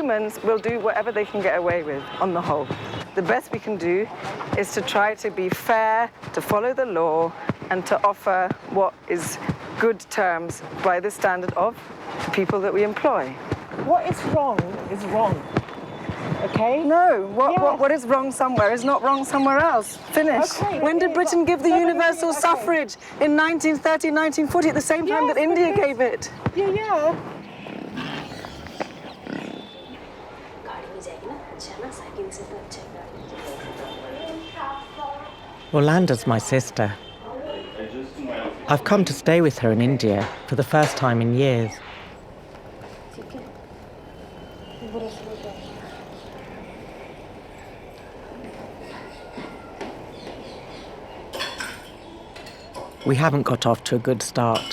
humans will do whatever they can get away with, on the whole. The best we can do is to try to be fair, to follow the law, and to offer what is good terms by the standard of the people that we employ. What is wrong, okay? No, what is wrong somewhere is not wrong somewhere else. Finish. Okay, when did Britain give the universal suffrage? In 1930, 1940, at the same time that India gave it. Yeah. Orlanda's my sister. I've come to stay with her in India for the first time in years. We haven't got off to a good start.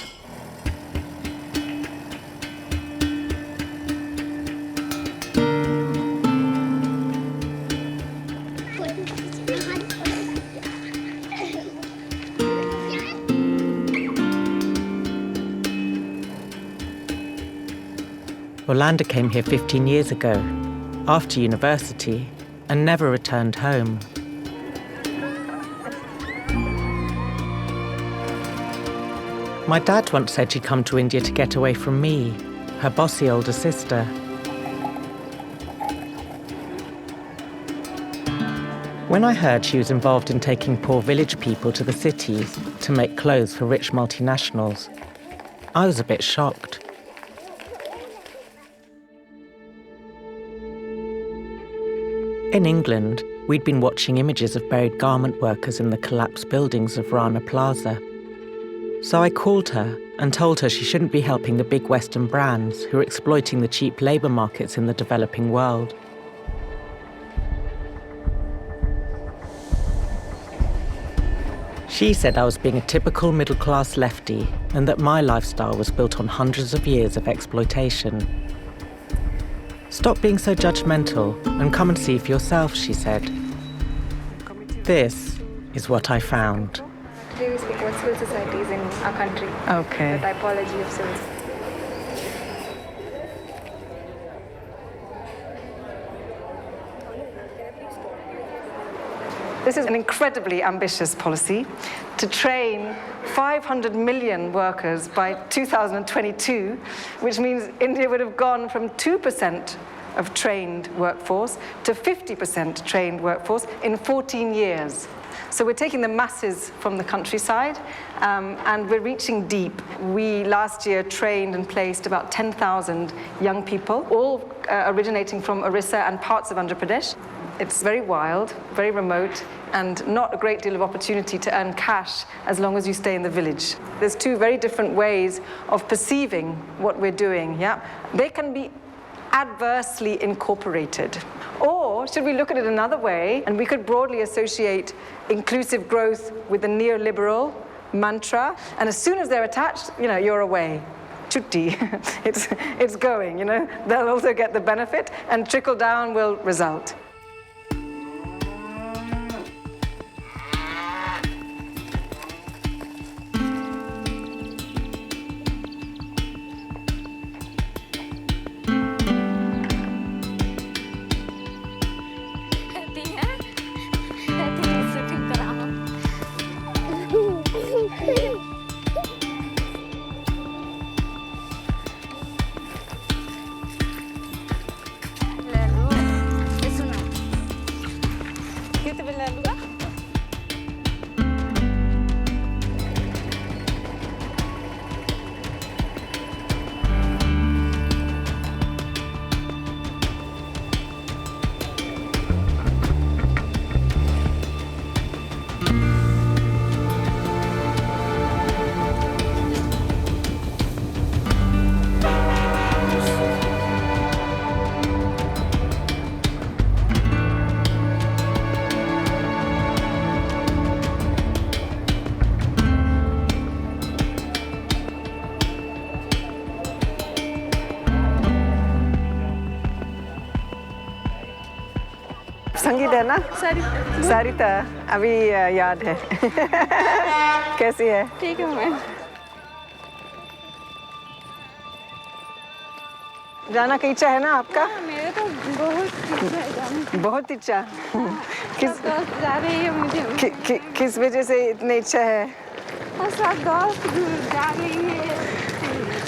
Orlanda came here 15 years ago, after university, and never returned home. My dad once said she'd come to India to get away from me, her bossy older sister. When I heard she was involved in taking poor village people to the cities to make clothes for rich multinationals, I was a bit shocked. In England, we'd been watching images of buried garment workers in the collapsed buildings of Rana Plaza. So I called her and told her she shouldn't be helping the big Western brands who are exploiting the cheap labour markets in the developing world. She said I was being a typical middle-class lefty and that my lifestyle was built on hundreds of years of exploitation. Stop being so judgmental and come and see for yourself, she said. This is what I found. Today we speak about civil societies in our country. Okay. The typology of civil society. This is an incredibly ambitious policy to train 500 million workers by 2022, which means India would have gone from 2% of trained workforce to 50% trained workforce in 14 years. So we're taking the masses from the countryside and we're reaching deep. We last year trained and placed about 10,000 young people, all originating from Orissa and parts of Andhra Pradesh. It's very wild, very remote, and not a great deal of opportunity to earn cash as long as you stay in the village. There's two very different ways of perceiving what we're doing, yeah? They can be adversely incorporated. Or should we look at it another way, and we could broadly associate inclusive growth with the neoliberal mantra, and as soon as they're attached, you're away. Chutti, it's going, They'll also get the benefit, and trickle down will result. संगीत है ना? सारिता अभी याद है कैसी है? ठीक है मैं जाना की इच्छा है ना आपका? मेरे तो बहुत इच्छा है जाने। बहुत इच्छा। किस सब दोस्त जा रही है मुझे। किस वजह से इतनी इच्छा है? और सब दोस्त जा रही है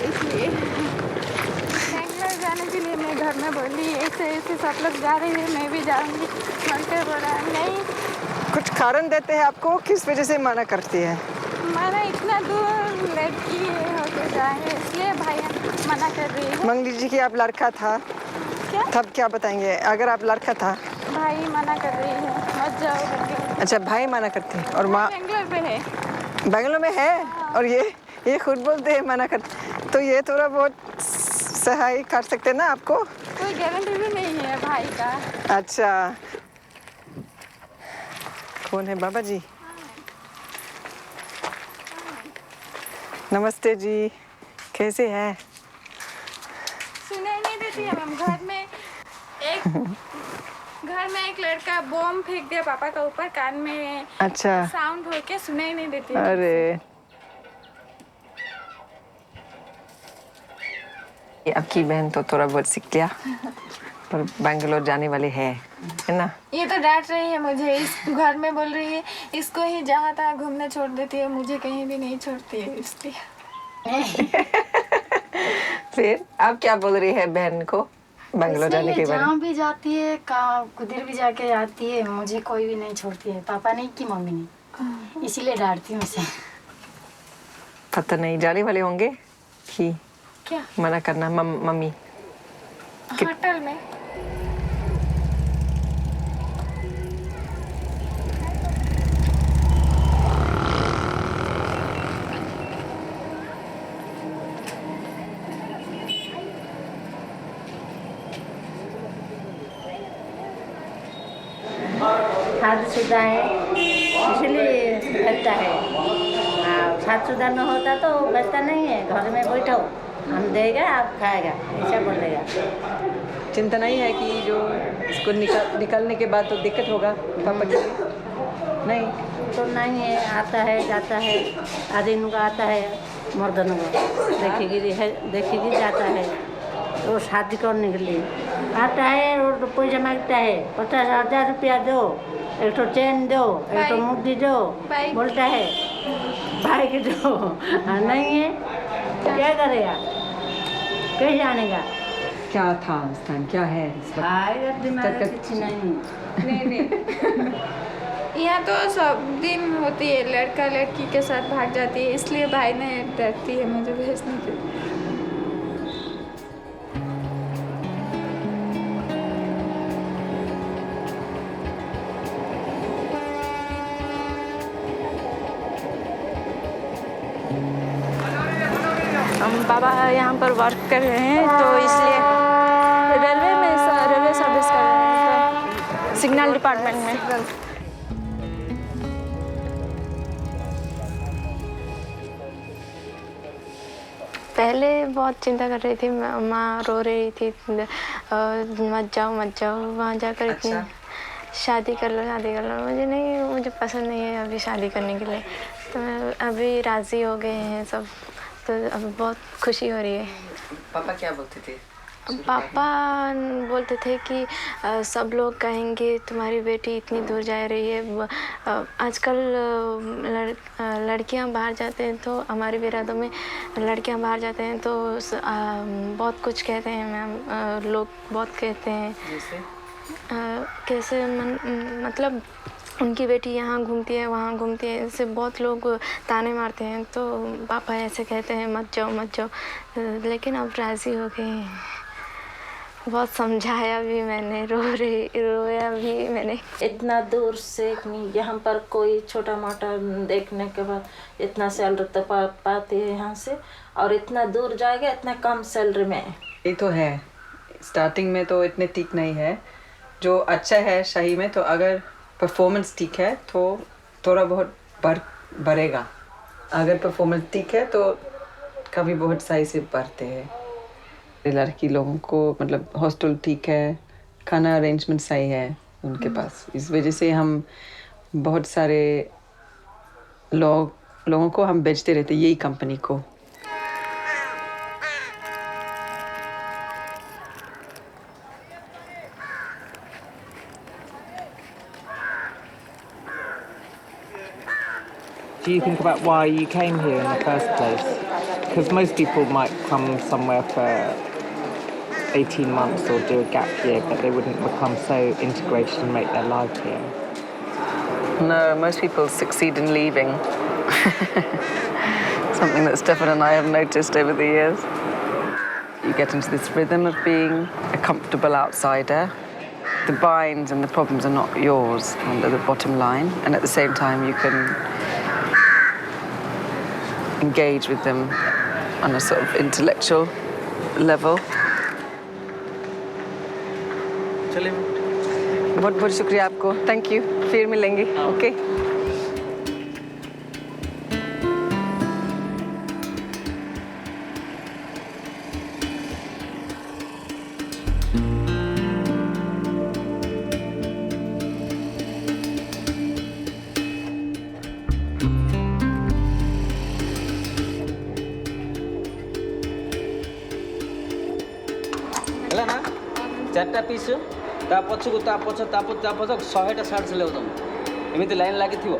इसलिए। बेंगलोर जाने के लिए मैं घर में बोली ऐसे ऐसे सब लोग जा रही है, मैं भी जाऊंगी। बोलते बोला नहीं। कुछ कारण देते हैं आपको, किस वजह से मना करती है? मैंने इतना दूर लड़की होकर जाएंगे इसलिए भाई मना कर रही है। मान लीजिए कि आप लड़का था, क्या? तब क्या बताएंगे? अगर आप लड़का था, भाई मना कर रही है मत जाओ करके। अच्छा भाई मना करते हैं और माँ बेंगलोर पे है। बेंगलोर में है और ये खुद बोलते हैं मना करते, तो ये थोड़ा बहुत सहाय कर सकते हैं ना आपको? कोई गारंटी भी नहीं है भाई का। अच्छा, कौन है? बाबा जी। नमस्ते जी, कैसे हैं? सुनाई नहीं देती है मैम। घर में एक लड़का बॉम्ब फेंक दिया पापा का ऊपर, कान में अच्छा साउंड हो के सुनाई नहीं देती है। अरे आपकी बहन तो थोड़ा बहुत सीख लिया, पर बेंगलोर जाने वाली है ना? ये तो डांट रही है मुझे, इस घर में बोल रही है इसको ही जहाँ तहाँ घूमने छोड़ देती है, मुझे कहीं भी नहीं छोड़ती है इसलिए। फिर आप क्या बोल रही है बहन को बेंगलोर जाने के बारे में? जहाँ भी जाती है कुधर भी जाके आती है, मुझे कोई भी नहीं छोड़ती है, पापा नहीं कि मम्मी नहीं, इसीलिए डांटती हूँ उसे। पता नहीं जाने वाले होंगे कि क्या मना करना मम्मी होटल में? शादीशुदा है इसलिए करता है। शादीशुदा न होता तो बचता नहीं है, घर में बैठो हम देगा आप खाएगा ऐसा बोलेगा। चिंता नहीं है कि जो इसको निकालने के बाद तो दिक्कत होगा पापा के लिए? नहीं तो नहीं है, आता है जाता है, आदमी का आता है मर्दनों को देखेगी जाता है। वो शादी करने के लिए आता है और तो पैसा मांगता है, 50,000 रुपया दो, एक तो चेन दो, एक तो मुद्दी दो, बोलता है बाइक दो। नहीं है क्या करेगा, कैसे आनेगा? क्या था उस टाइम, क्या है खाएगा दिमाग कुछ नहीं। यहाँ तो सब दिन होती है, लड़का लड़की के साथ भाग जाती है, इसलिए भाई ने डरती है मुझे भेजने के लिए। हम पापा यहाँ पर वर्क कर रहे हैं तो इसलिए रेलवे सर्विस कर रहे हैं, तो सिग्नल डिपार्टमेंट में। पहले बहुत चिंता कर रही थी, माँ रो रही थी मत जाओ वहाँ जाकर इतनी शादी कर लो मुझे पसंद नहीं है अभी शादी करने के लिए, तो अभी राज़ी हो गए हैं सब, तो अब बहुत खुशी हो रही है। पापा क्या बोलते थे? पापा बोलते थे कि सब लोग कहेंगे तुम्हारी बेटी इतनी दूर जा रही है। आजकल लड़कियां बाहर जाते हैं, तो हमारी बिरादों में लड़कियां बाहर जाते हैं तो बहुत कुछ कहते हैं मैम, लोग बहुत कहते हैं। कैसे मतलब उनकी बेटी यहाँ घूमती है वहाँ घूमती है, इससे बहुत लोग ताने मारते हैं, तो पापा ऐसे कहते हैं मत जाओ, लेकिन अब राज़ी हो गए हैं। बहुत समझाया भी मैंने, रोया भी मैंने। इतना दूर से यहाँ पर कोई छोटा मोटा देखने के बाद इतना सैलरी तो पाते हैं यहाँ से, और इतना दूर जाएगा इतना कम सैलरी में। ये तो है, स्टार्टिंग में तो इतने ठीक नहीं है, जो अच्छा है सही में, तो अगर परफॉर्मेंस ठीक है तो थोड़ा बहुत बढ़ेगा। अगर परफॉर्मेंस ठीक है तो कभी बहुत सही से बढ़ते हैं। लड़की लोगों को मतलब हॉस्टल ठीक है, खाना अरेंजमेंट सही है उनके पास, इस वजह से हम बहुत सारे लोगों को हम बेचते रहते यही कंपनी को। do you think about why you came here in the first place? Because most people might come somewhere for 18 months or do a gap year, but they wouldn't become so integrated and make their life here. No, most people succeed in leaving. Something that Stefan and I have noticed over the years. You get into this rhythm of being a comfortable outsider. The binds and the problems are not yours under the bottom line, and at the same time you can engage with them on a sort of intellectual level. बहुत बहुत शुक्रिया आपको. Thank you. फिर मिलेंगे. Okay. ହେଲା ନା 4ଟା piece ତା ପଛକୁ ତା ପଛ 100ଟା ସାର୍ଟ ସିଲେଇବ ତମେ ଏମିତି ଲାଇନ୍ ଲାଗିଥିବ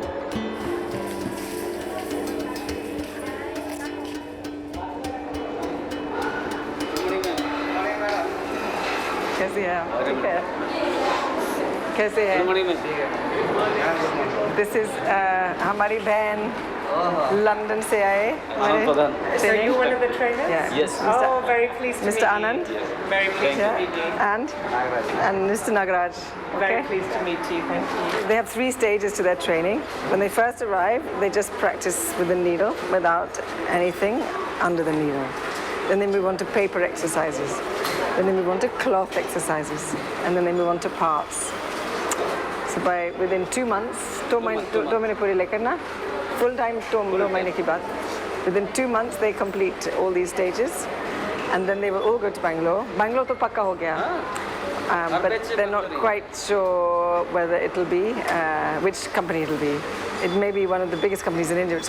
कैसे हैं आप? ठीक है. कैसे हैं? This is हमारी बहन लंदन से आए. So you one of the trainers? Yeah. Yes. Oh, very pleased to Mr. meet Anand. you. Very pleased to meet you. And Mr. Nagaraj. Very Okay. pleased to meet you. Thank you. They have 3 stages to their training. When they first arrive, they just practice with the needle without anything under the needle. Then they move on to paper exercises. Then they move on to cloth exercises. And then they move on to parts. So within 2 months, 2 महीने पूरे लेकर ना, full time 2 महीने की बात. Within 2 months, they complete all these stages. And then they will all go to Bangalore. Bangalore to pakka ho gaya. But they're not quite sure whether it'll be, which company it'll be. It may be one of the biggest companies in India,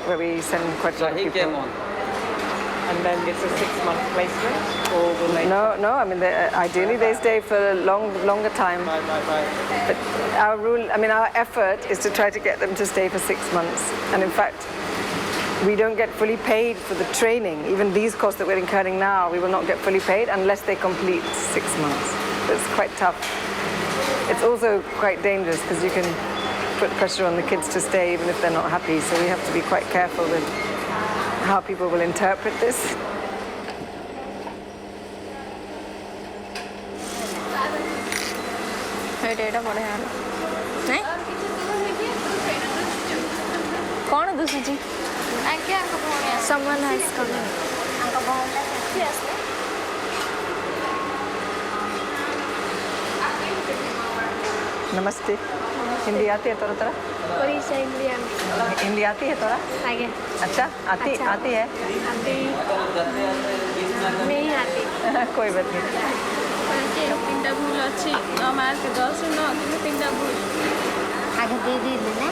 where we send quite a so lot of he people. came on And then it's a 6-month placement, or will they? No. I mean, ideally they stay for a longer time. Right. But our effort is to try to get them to stay for 6 months. And in fact, we don't get fully paid for the training. Even these costs that we're incurring now, we will not get fully paid unless they complete 6 months. It's quite tough. It's also quite dangerous because you can put pressure on the kids to stay even if they're not happy. So we have to be quite careful with how people will interpret this. कौन दूसरी someone has come in. नमस्ते. हिंदी आती है थोड़ा? Odisha India Hindi आती है थोड़ा? आगे अच्छा आती है अभी नहीं आती कोई बात नहीं. तीनटा भूल अच्छी मार्क 10 न तीनटा भूल आगे दे दे ना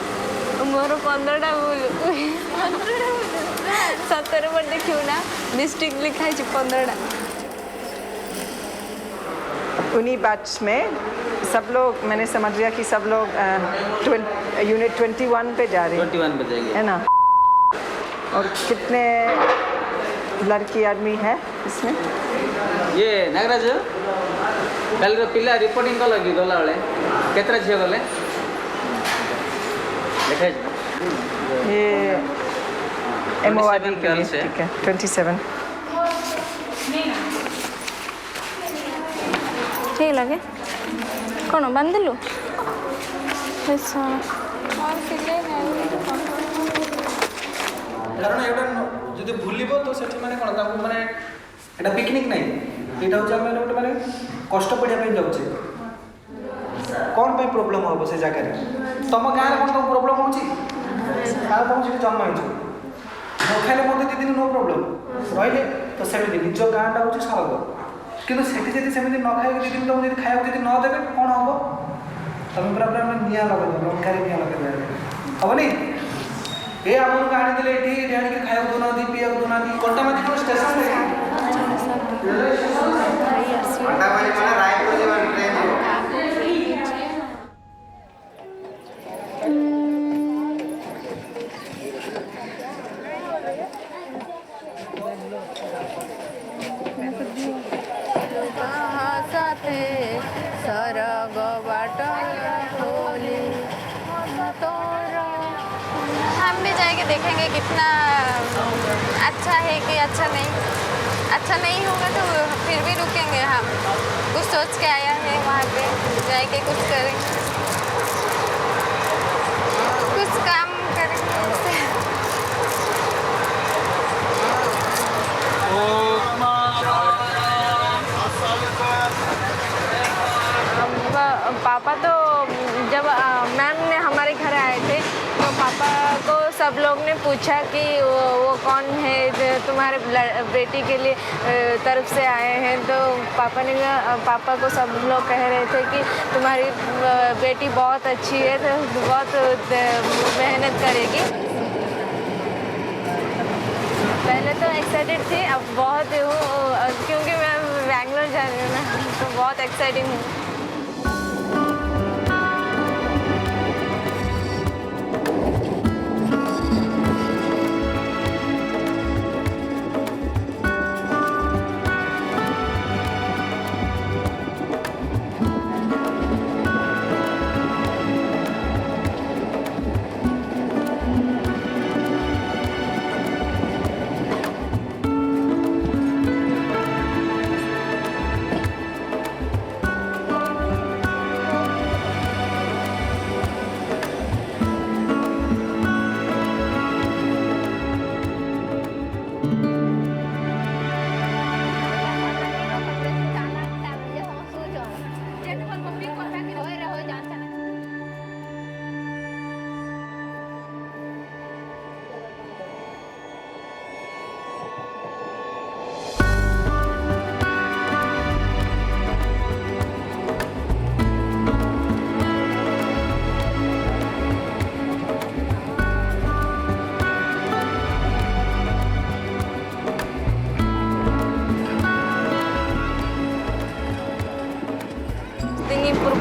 मोर 15टा भूल 17 पर देखियो ना मिस्टेक लिखाई 15टा. उन्हीं बैच में सब लोग, मैंने समझ लिया कि सब लोग यूनिट 21 पे जा रहे हैं. 21 पे जाएंगे है ना. और कितने लड़की आदमी है इसमें? ये नागराज कल पिला रिपोर्टिंग कल कि गला बेले केतरा झियो गले देखै ये MOIB के लिए. girls है. ठीक है. 27. ठीक लगे कौन बांधिलु कारण एटा जदि भूलिबो तो सेठी माने कोन ताकू माने एटा पिकनिक नै एटा होछ हम गोटे माने कष्ट पडिया पे जाउछे कोन पे प्रॉब्लम होबो से जगह रे तम गां रे कोन तो प्रॉब्लम होची का तम जेठी जन्म होइछ न खाइले मते दी दिन नो प्रॉब्लम रहिले तो सेमी निज गां टा होची स्वर्ग किंतु सेठी जदि सेमी न खाइ दी दिन तम जदि खाइबो जदि न देबे कोन होबो तम पूरा पूरा निया लगे दो लंकारी निया लगे दे हबनी ए आपन गाड़ी दिले एठी ध्यान के खाइबो दोना दी पिया दोना दी कोटा में कोन स्टेशन है कोटा में माने रायपुर जीवन ट्रेन देखेंगे कितना अच्छा है कि अच्छा नहीं होगा तो फिर भी रुकेंगे हम। कुछ सोच के आया है वहाँ पे जाके कुछ करेंगे, कुछ काम करेंगे उससे। पापा तो जब मैम ने हमारे घर आए थे तो पापा को सब लोग ने पूछा कि वो कौन है तुम्हारे बेटी के लिए तरफ से आए हैं, तो पापा को सब लोग कह रहे थे कि तुम्हारी बेटी बहुत अच्छी है, तो बहुत मेहनत करेगी। पहले तो एक्साइटेड थी, अब बहुत हूँ क्योंकि मैं बैंगलोर जा रही हूँ ना, तो बहुत एक्साइटिंग हूँ।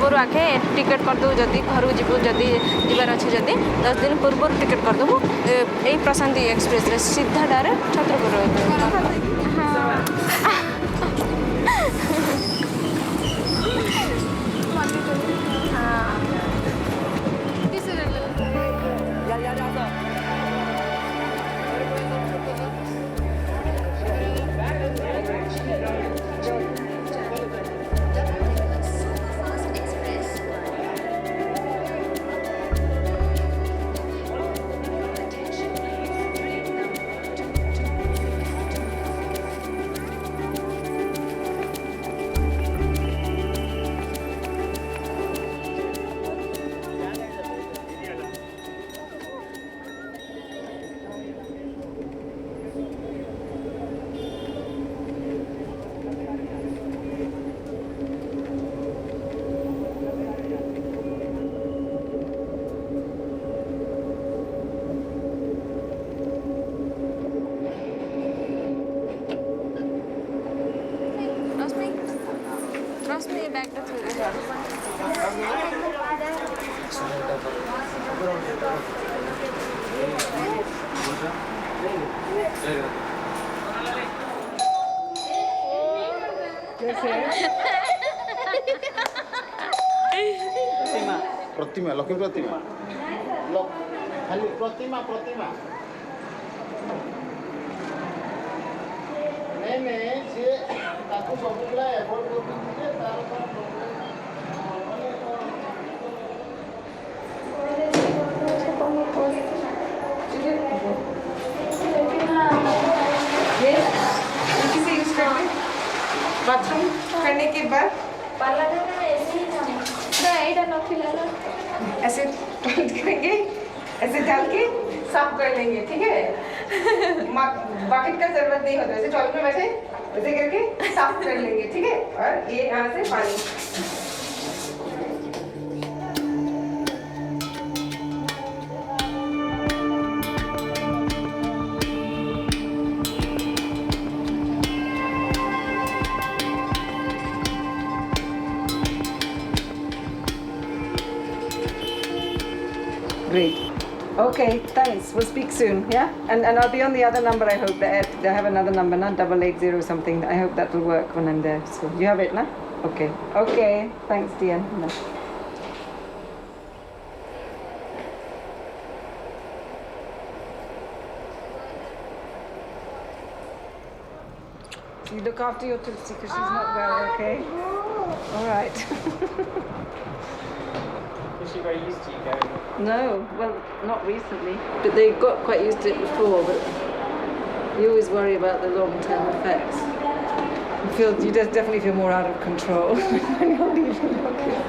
पूर्व आके टिकेट करदेबू, जदि घर जीवू जदि जीवार अच्छे जदि 10 दिन पूर्व टिकेट करदेबू। यही प्रशांति एक्सप्रेस रे सीधा डायरेक्ट छत्रपुर। प्रतिमा लक्ष्मी प्रतिमा खाली प्रतिमा प्रतिमा नहीं सी ताकू सबुला एफोर्ड करते तार बाथरूम करने के बाद ऐसे करेंगे, ऐसे डाल के साफ कर लेंगे, ठीक है। बकेट का जरूरत नहीं होता, ऐसे टॉयलेट में वैसे करके साफ कर लेंगे, ठीक है। और ये यहाँ से पानी Great. Okay, thanks. We'll speak soon, yeah? And I'll be on the other number, I hope. They have another number, not 880 something. I hope that will work when I'm there. So you have it, na? Okay. Okay. Thanks, Dian. No. So you look after your Tulsi because she's not well, okay? All right. Is she very used to you going? No, well, not recently. But they got quite used to it before, but you always worry about the long-term effects. You just definitely feel more out of control when you're leaving your kids.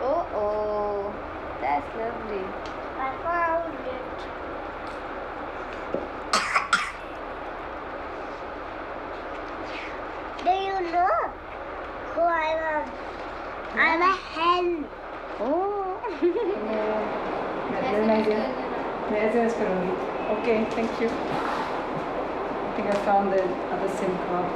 Oh, that's lovely. I found it. Do you know who I am? I'm a hen. Oh. Very nice. Okay, thank you. I think I found the other SIM card.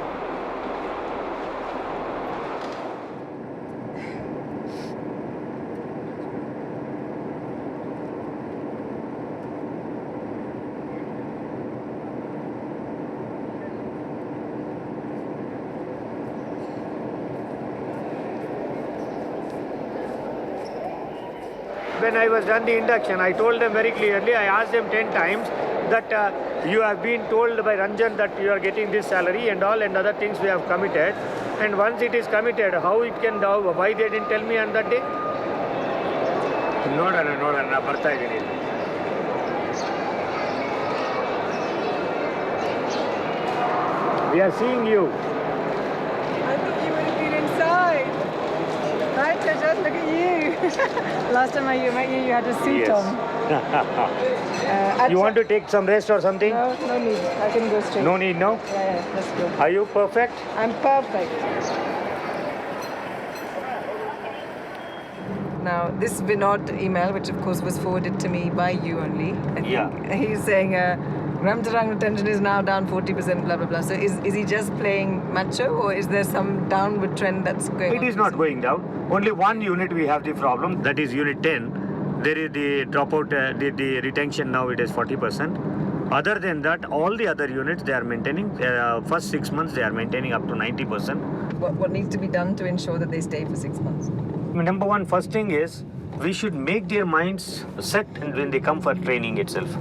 When I was done the induction, I told them very clearly, I asked them 10 times that you have been told by Ranjan that you are getting this salary and all and other things we have committed. And once it is committed, how it can, why they didn't tell me on that day? ನೋಡೋಣ ಬರ್ತಾ ಇದ್ದೀನಿ. We are seeing you. I thought you would have been inside. Hi, Tejas, look at you. Last time I met you, you had a suit Yes. on. You want to take some rest or something? No, no need. I can go straight. No need, no? Yeah, let's go. Are you perfect? I'm perfect. Now, this Vinod email, which of course was forwarded to me by you only, I think, he's saying Ramtarang retention is now down 40%, blah, blah, blah. So is he just playing macho or is there some downward trend that's going on? It is not going down. Only one unit we have the problem, that is unit 10. There is the dropout, the retention now it is 40%. Other than that, all the other units they are maintaining, first 6 months they are maintaining up to 90%. What needs to be done to ensure that they stay for 6 months? Number one, first thing is, we should make their minds set when they come for training itself.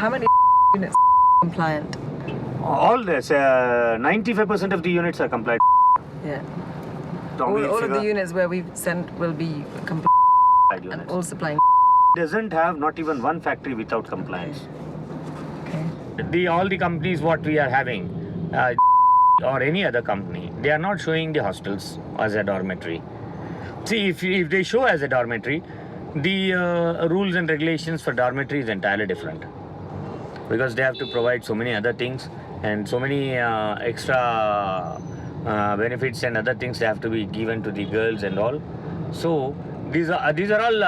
How many units are compliant? All this, 95% of the units are compliant. Yeah. All of the units where we've sent will be compliant and all supplying. Doesn't have not even one factory without compliance. Okay. All the companies what we are having, or any other company, they are not showing the hostels as a dormitory. See, if they show as a dormitory, the rules and regulations for dormitory is entirely different. Because they have to provide so many other things and so many extra benefits and other things they have to be given to the girls and all. So these are all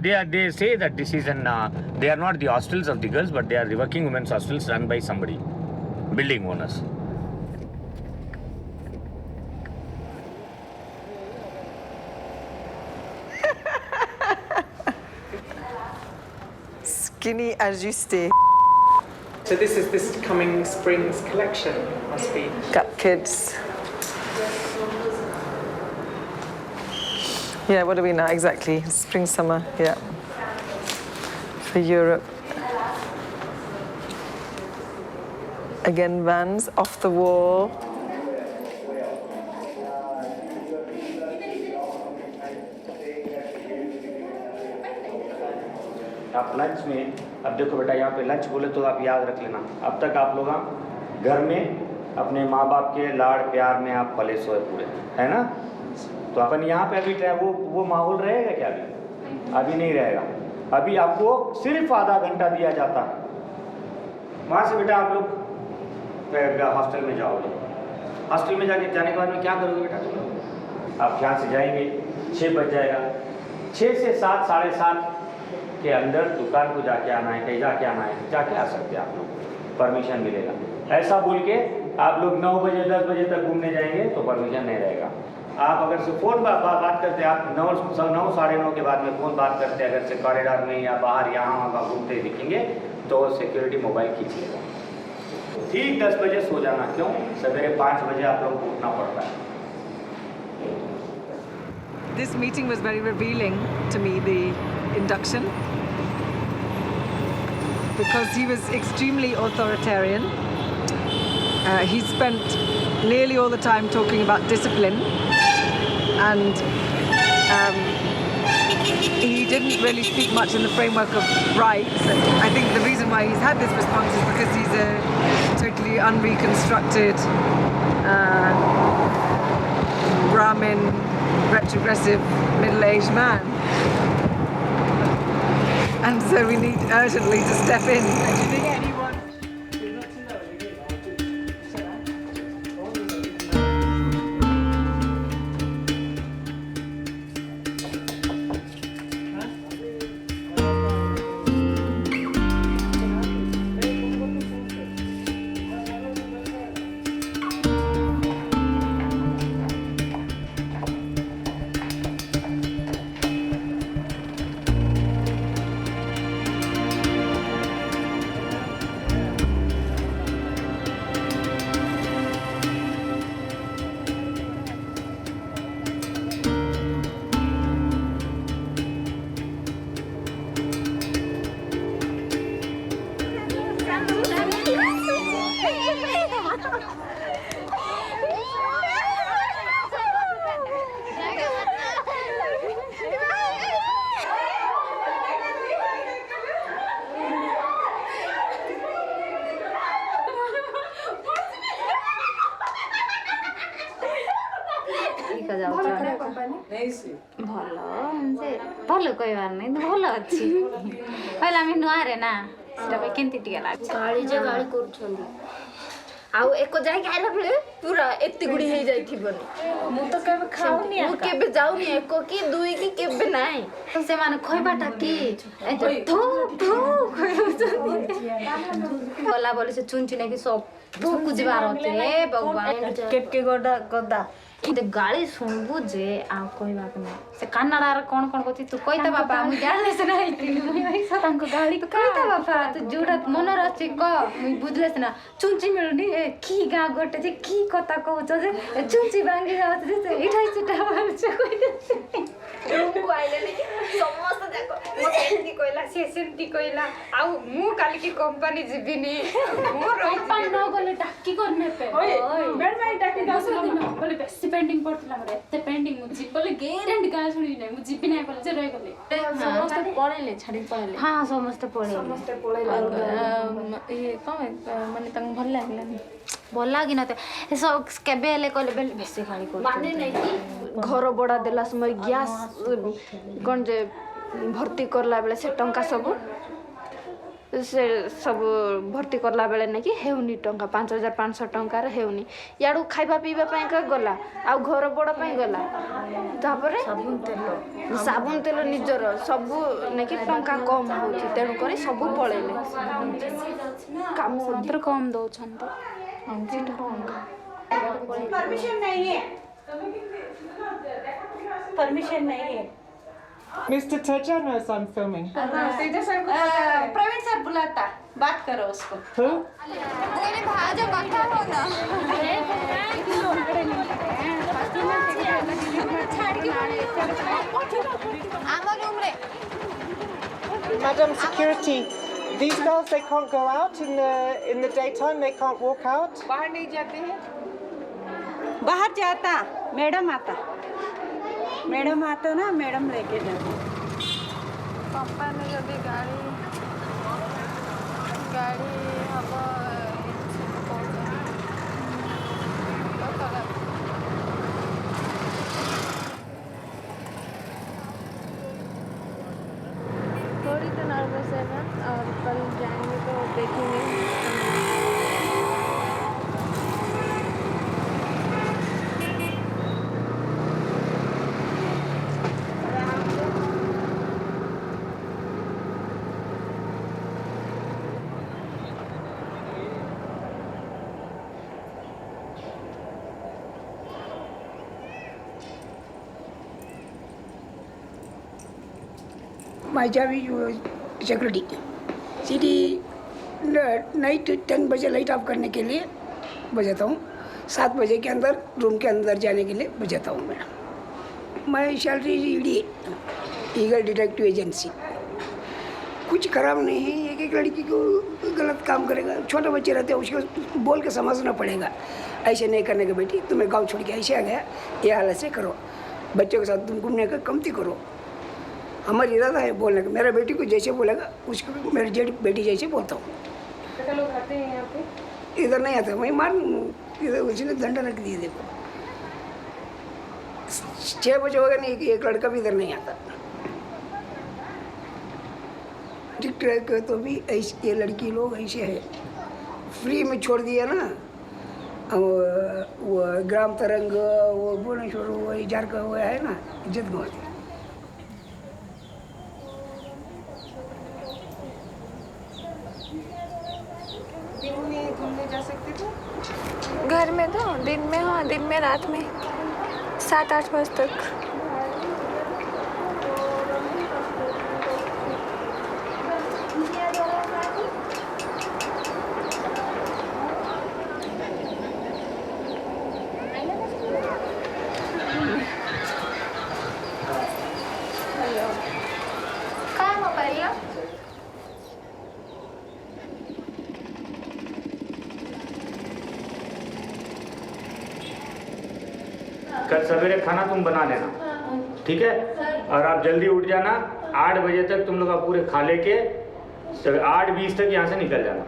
they say that this is they are not the hostels of the girls, but they are the working women's hostels run by somebody, building owners. Skinny as you stay. So this is this coming spring's collection, must be. Got kids. Yeah, what are we now exactly? Spring, summer, yeah. For Europe. Again, Vans off the wall. आप lunch में, अब देखो बेटा यहाँ पे lunch बोले तो आप याद रख लेना, अब तक आप लोग घर में अपने माँ बाप के लाड़ प्यार में आप पले सोए पूरे, है ना? तो अपन यहाँ पे अभी वो माहौल रहेगा क्या अभी नहीं रहेगा। अभी आपको सिर्फ आधा घंटा दिया जाता है, वहाँ से बेटा आप लोग हॉस्टल में जाओगे। हॉस्टल में जाने के बाद में क्या करोगे बेटा तुम लोग? आप यहाँ से जाएंगे, 6 बज जाएगा, 6 से 7, 7:30 के अंदर दुकान को जाके आना है, कहीं जाके आना है, जाके आ सकते हैं आप लोग, परमिशन मिलेगा। ऐसा बोल के आप लोग 9 बजे 10 बजे तक घूमने जाएंगे तो परमिशन नहीं रहेगा। आप अगर से फ़ोन बात करते हैं, आप 9 साढ़े 9 के बाद में फ़ोन बात करते हैं, अगर से कॉरिडोर में या बाहर यहाँ वहाँ घूमते दिखेंगे तो सिक्योरिटी मोबाइल खींच लेगा। ठीक 10 बजे सो जाना, क्यों? सवेरे 5 बजे आप लोग को उठना पड़ता है। This meeting was very revealing to me, the induction. because he was extremely authoritarian. He spent nearly all the time talking about discipline, and he didn't really speak much in the framework of rights. And I think the reason why he's had this response is because he's a totally unreconstructed Brahmin, retrogressive, middle-aged man. And so we need urgently to step in. Do you think anyone... ଭଲ କହିବାର ନାହିଁ ଭଲ ଅଛି କହିଲେ ଆମେ ନୂଆରେ ନା ସେଟା ପାଇଁ କେମିତି ଟିକେ ଲାଗୁଛି ଗାଳି ଯେ ଗାଳି କରୁଛନ୍ତି ଆଉ ଏକ ଯାଇକି ଆଇଲା ବେଳେ ପୁରା ଏତେ ଗୁଡ଼ି ହେଇଯାଇଥିବନି ମୁଁ ତ କେବେ ଖାଉନି ମୁଁ କେବେ ଯାଉନି ଏକ କି ଦୁଇ କି କେବେ ନାହିଁ ସେମାନେ କହିବାଟା କି ଗଲା ବୋଲି ସେ ଚୁଞ୍ଚି ନେଇକି ସବୁକୁ ଯିବାର ଅଛି ଭଗବାନ କେଟକେ ଗଦା ଏତେ ଗାଳି ଶୁଣିବୁ ଯେ ଆଉ କହିବାକୁ ନାହିଁ ସେ କାନାଡ଼ାର କ'ଣ କ'ଣ କରୁଛି ତୁ କହିତା ବାପା ମୁଁ ଜାଣିଲେ ସିନା ତାଙ୍କୁ ଗାଳି କହିତା ବାପା ତୁ ଯୋଉଟା ମନରେ ଅଛି କହ ମୁଇଁ ବୁଝିଲେ ସିନା ଚୁଞ୍ଚି ମିଳୁନି ଏ କି ଗାଁ ଗୋଟେ ଯେ କି କଥା କହୁଛ ଯେ ଚୁଞ୍ଚି ଭାଙ୍ଗି ଯାଉଛି ଯେ ଏଇଟା ସେଟା ମାରୁଛ କହିଦେଉଛି ସମସ୍ତେ ଯାକ ସେମିତି କହିଲା ସେ ସେମିତି କହିଲା ଆଉ ମୁଁ କାଲିକି କମ୍ପାନୀ ଯିବିନି କମ୍ପାନୀ ନ ଗଲେ ଡାକି କରିନେବେ ବୋଲେ ବେଶୀ ପେଣ୍ଡିଂ ପଡୁଥିଲା ମୋର ଏତେ ପେଣ୍ଡିଂ ମୁଁ ଯିବି ବୋଲେ ଗ୍ୟାରେଣ୍ଟି ଗାଁ ଶୁଣିବି ନାହିଁ ମୁଁ ଯିବି ନାହିଁ ବୋଲେ ଯେ ରହିଗଲେ ସମସ୍ତେ ପଳେଇଲେ ଛାଡ଼ି ପଳେଇଲେ ହଁ ସମସ୍ତେ ପଳେଇଲେ ଇଏ କ'ଣ ମାନେ ତାଙ୍କୁ ଭଲ ଲାଗିଲାନି ଭଲ ଲାଗିନଥାଏ କେବେ ହେଲେ କହିଲେ ବେଶୀ ଗାଳି ମାନେ ନାଇଁ କି ଘର ଭଡ଼ା ଦେଲା ସମୟ ଗ୍ୟାସ୍ କ'ଣ ଯେ ଭର୍ତ୍ତି କରଲା ବେଳେ ସେ ଟଙ୍କା ସବୁ ଭର୍ତ୍ତି କରଲା ବେଳେ ନାଇଁ କି ହେଉନି ଟଙ୍କା 5,500 ଟଙ୍କାରେ ହେଉନି ଇଆଡ଼ୁ ଖାଇବା ପିଇବା ପାଇଁକା ଗଲା ଆଉ ଘର ଭଡ଼ା ପାଇଁ ଗଲା ତାପରେ ସାବୁନ ତେଲ ନିଜର ସବୁ ନାଇକି ଟଙ୍କା କମ୍ ହେଉଛି ତେଣୁକରି ସବୁ ପଳେଇଲେ କାମ କମ୍ ଦେଉଛନ୍ତି परमिशन नहीं है Mr. Teja knows I'm filming. Praveen sir बुलाता बात करो उसको Who? भाजा बात हो ना Madam Security, these girls, they can't go out in the daytime. They can't walk out. बाहर नहीं जाते हैं बाहर जाता मैडम आता ना मैडम लेके जाते पापा ने जब गाड़ी हम थोड़ी तो नर्वस है मैम और कल जाएंगे तो देखेंगे My job is security city night 10 बजे लाइट ऑफ करने के लिए बजाता हूँ 7 बजे के अंदर रूम के अंदर जाने के लिए बजाता हूँ मैडम मैं salary ED eagle detective agency कुछ खराब नहीं है। एक लड़की को गलत काम करेगा, छोटे बच्चे रहते हैं, उसको बोल के समझना पड़ेगा, ऐसे नहीं करने के बेटी, तुम्हें गांव छोड़ के ऐसे आ गया, ये हालत से करो, बच्चों के साथ तुम घूमने का कमती करो। हमारी इरादा है बोलने का, मेरा बेटी को जैसे बोलेगा उसको मेरी बेटी जैसे बोलता हूँ। कितने लोग आते हैं यहाँ पे? इधर नहीं आता, वही मार इधर उसने डंडा रख दिया। देखो 6 बजे होगा नहीं कि एक लड़का भी इधर नहीं आता। टिकटॉक तो भी ऐसे ये लड़की लोग ऐसे है, फ्री में छोड़ दिया ना। वो ग्राम तरंग, वो भुवनेश्वर, वो इजार का वो है ना, इज्जत गंवाती। दिन में घूमने जा सकते थे? घर में तो दिन में, हाँ दिन में, रात में 7-8 बजे तक। कल सवेरे खाना तुम बना लेना, ठीक है? और आप जल्दी उठ जाना, 8 बजे तक तुम लोग आप पूरे खा लेके 8:20 तक यहाँ से निकल जाना।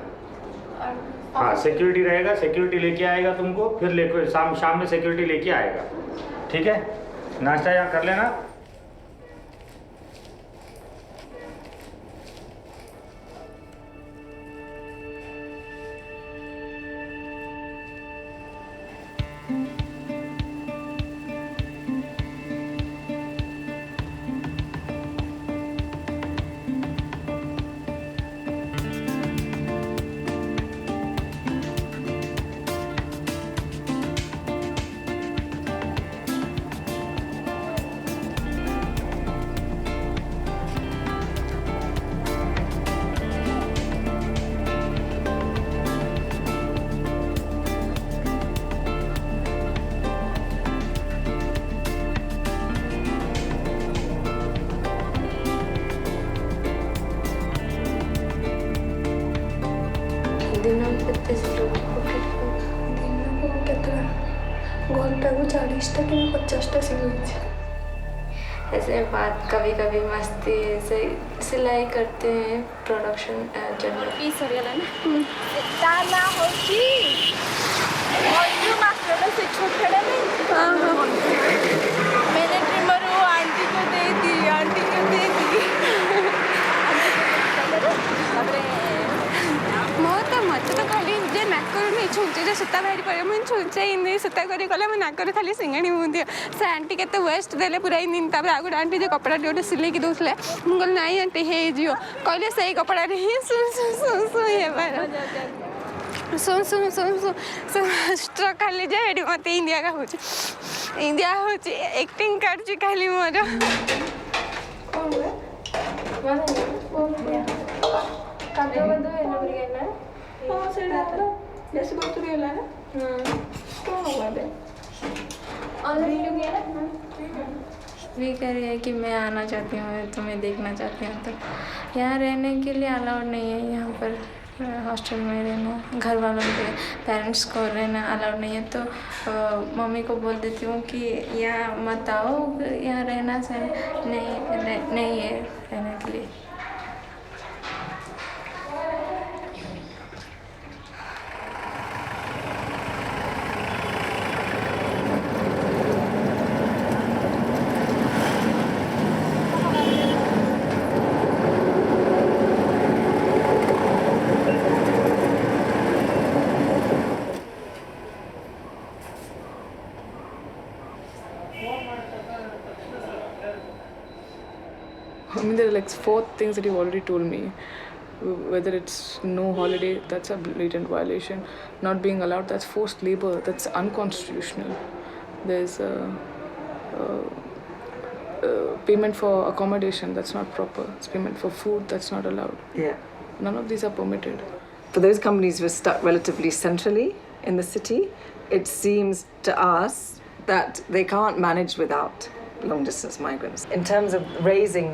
हाँ, सिक्योरिटी रहेगा, सिक्योरिटी लेके आएगा तुमको, फिर लेके शाम में सिक्योरिटी लेके आएगा, ठीक है? नाश्ता यहाँ कर लेना। घंटा को 40टा कि 50टा सिलाई। ऐसे बात कभी कभी मस्ती, ऐसे सिलाई करते हैं, प्रोडक्शन जनरल पीस हो गया ना दाना होती और जो मास्टर से छोटे नहीं। मैंने ट्रिमर वो आंटी को दे दी। मत तो खाली जे नाकर नहीं छुचे जो सूता बाहरी पड़े मुझे छुचे इन सूता करी गले मैं नाकर खाली सिंगाणी मुंदी से आंटी केते वेस्ट देले पूरा इन तापर आ गुड आंटी जे कपड़ा डोटे सिलाई की दोसले मुगल नाही आंटी हे जियो कहले सही कपड़ा रे सुन ये बार सुन स्ट्रक खाली जे एडी मते इंडिया का होची एक्टिंग करची खाली मोर कोन है माने कोन है काबे बंद है ना बरिया हाँ से डालो जैसे बात रही है ना कौन होगा बे ऑलरेडी लोग है ना भी कह रही है कि मैं आना चाहती हूँ, तुम्हें देखना चाहती हूँ, तो यहाँ रहने के लिए अलाउड नहीं है। यहाँ पर हॉस्टल में रहना, घर वालों के पेरेंट्स को रहना अलाउड नहीं है, तो मम्मी को बोल देती हूँ कि यहाँ मत आओ, यहाँ रहना नहीं है रहने के लिए। I mean, there are like 4 things that you've already told me. Whether it's no holiday, that's a blatant violation. Not being allowed, that's forced labor, that's unconstitutional. There's payment for accommodation, that's not proper. It's payment for food, that's not allowed. Yeah. None of these are permitted. For those companies who are stuck relatively centrally in the city, it seems to us that they can't manage without long-distance migrants. In terms of raising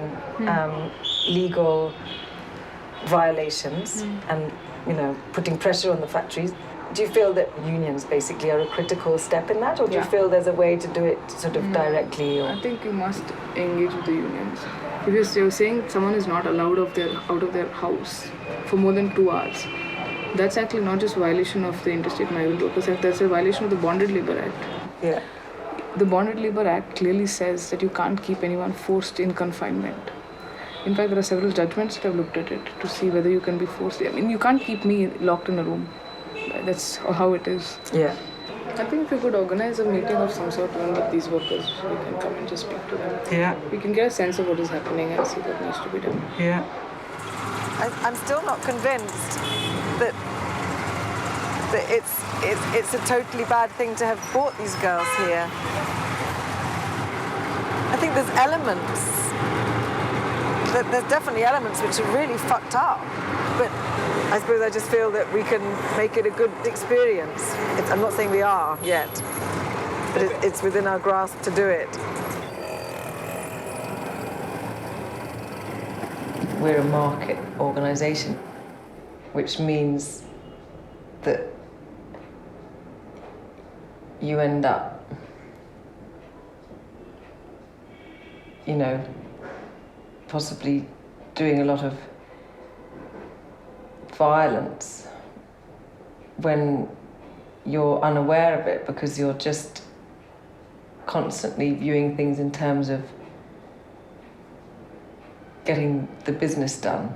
legal violations and, putting pressure on the factories. Do you feel that unions basically are a critical step in that, or do you feel there's a way to do it sort of directly? Or? I think you must engage with the unions. Because you're saying someone is not allowed out of their house for more than 2 hours. That's actually not just violation of the Interstate Migrant Workers Act, that's a violation of the Bonded Labour Act. Yeah. The Bonded Labour Act clearly says that you can't keep anyone forced in confinement. In fact, there are several judgments that have looked at it to see whether you can be forced. I mean, you can't keep me locked in a room. That's how it is. Yeah. I think if we could organize a meeting of some sort with these workers, we can come and just speak to them. Yeah. We can get a sense of what is happening and see what needs to be done. Yeah. I'm still not convinced that it's a totally bad thing to have brought these girls here. I think there's definitely elements which are really fucked up. But I suppose I just feel that we can make it a good experience. I'm not saying we are yet, but it's within our grasp to do it. We're a market organisation, which means that you end up, possibly doing a lot of violence when you're unaware of it, because you're just constantly viewing things in terms of getting the business done,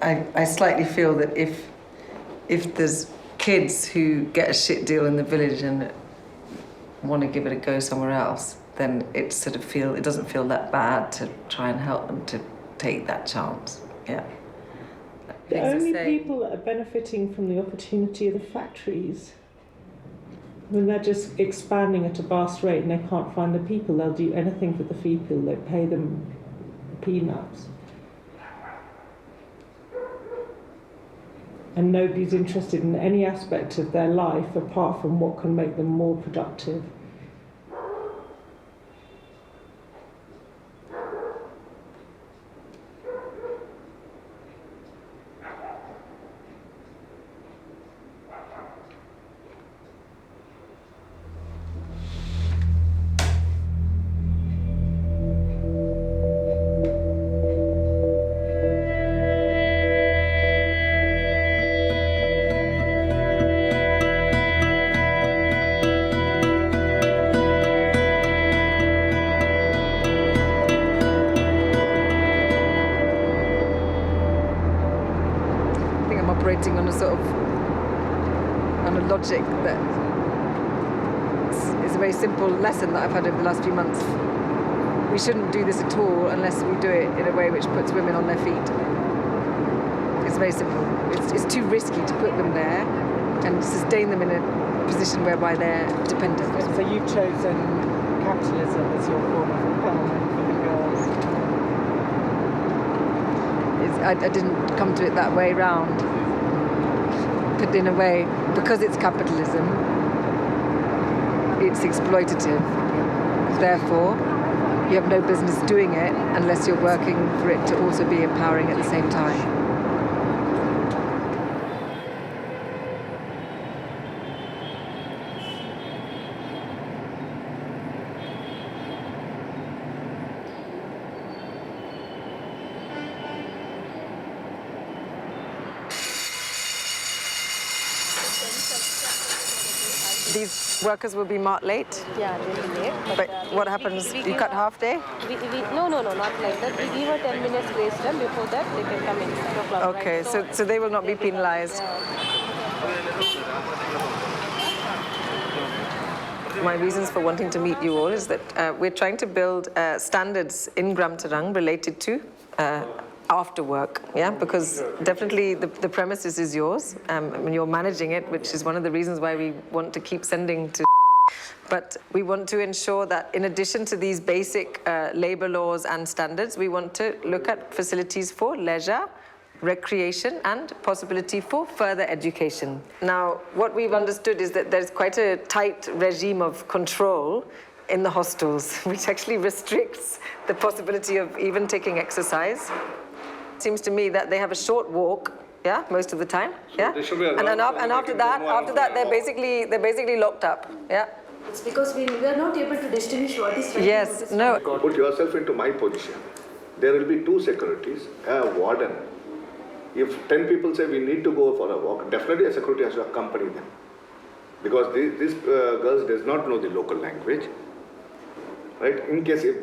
I slightly feel that if there's kids who get a shit deal in the village and want to give it a go somewhere else, then it doesn't feel that bad to try and help them to take that chance. Yeah. The only people that are benefiting from the opportunity are the factories. When they're just expanding at a vast rate and they can't find the people, they'll do anything for the people. They pay them peanuts. And nobody's interested in any aspect of their life apart from what can make them more productive. On a logic that is a very simple lesson that I've had over the last few months. We shouldn't do this at all unless we do it in a way which puts women on their feet. It's very simple. It's too risky to put them there and sustain them in a position whereby they're dependent. So you've chosen capitalism as your form of empowerment for the girls. I didn't come to it that way round. But in a way, because it's capitalism, it's exploitative. Therefore, you have no business doing it unless you're working for it to also be empowering at the same time. These workers will be marked late? Yeah, they'll be late. But what happens? You cut half day? No, not like that. We give her 10 minutes grace time. Before that, they can come in 6 o'clock. Okay, right? so they will not be penalized. My reasons for wanting to meet you all is that we're trying to build standards in Gram Tarang related to after work, yeah, because definitely the premises is yours, and you're managing it, which is one of the reasons why we want to keep sending to. But we want to ensure that in addition to these basic labor laws and standards, we want to look at facilities for leisure, recreation, and possibility for further education. Now, what we've understood is that there's quite a tight regime of control in the hostels, which actually restricts the possibility of even taking exercise. It seems to me that they have a short walk, yeah, most of the time, yeah. And after that, they're basically locked up, yeah. It's because we are not able to distinguish what is right. Yes, no. Put yourself into my position. There will be 2 securities, a warden. If 10 people say we need to go for a walk, definitely a security has to accompany them. Because these girls does not know the local language, right? In case if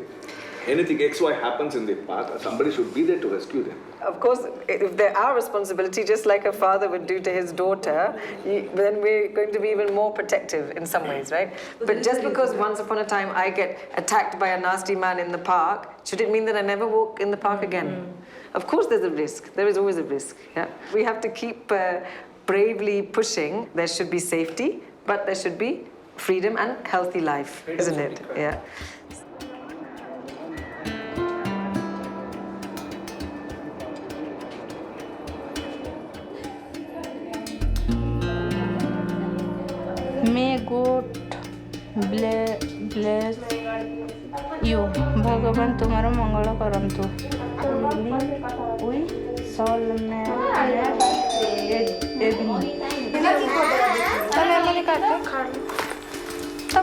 anything XY happens in the park, somebody should be there to rescue them. Of course, if they're our responsibility, just like a father would do to his daughter, then we're going to be even more protective in some ways, right? But just because once upon a time I get attacked by a nasty man in the park, should it mean that I never walk in the park again? Of course there's a risk. There is always a risk, yeah? We have to keep bravely pushing. There should be safety, but there should be freedom and healthy life, isn't it? Yeah. May God bless you. भगवान तुम्हारा मंगल करंतु. We shall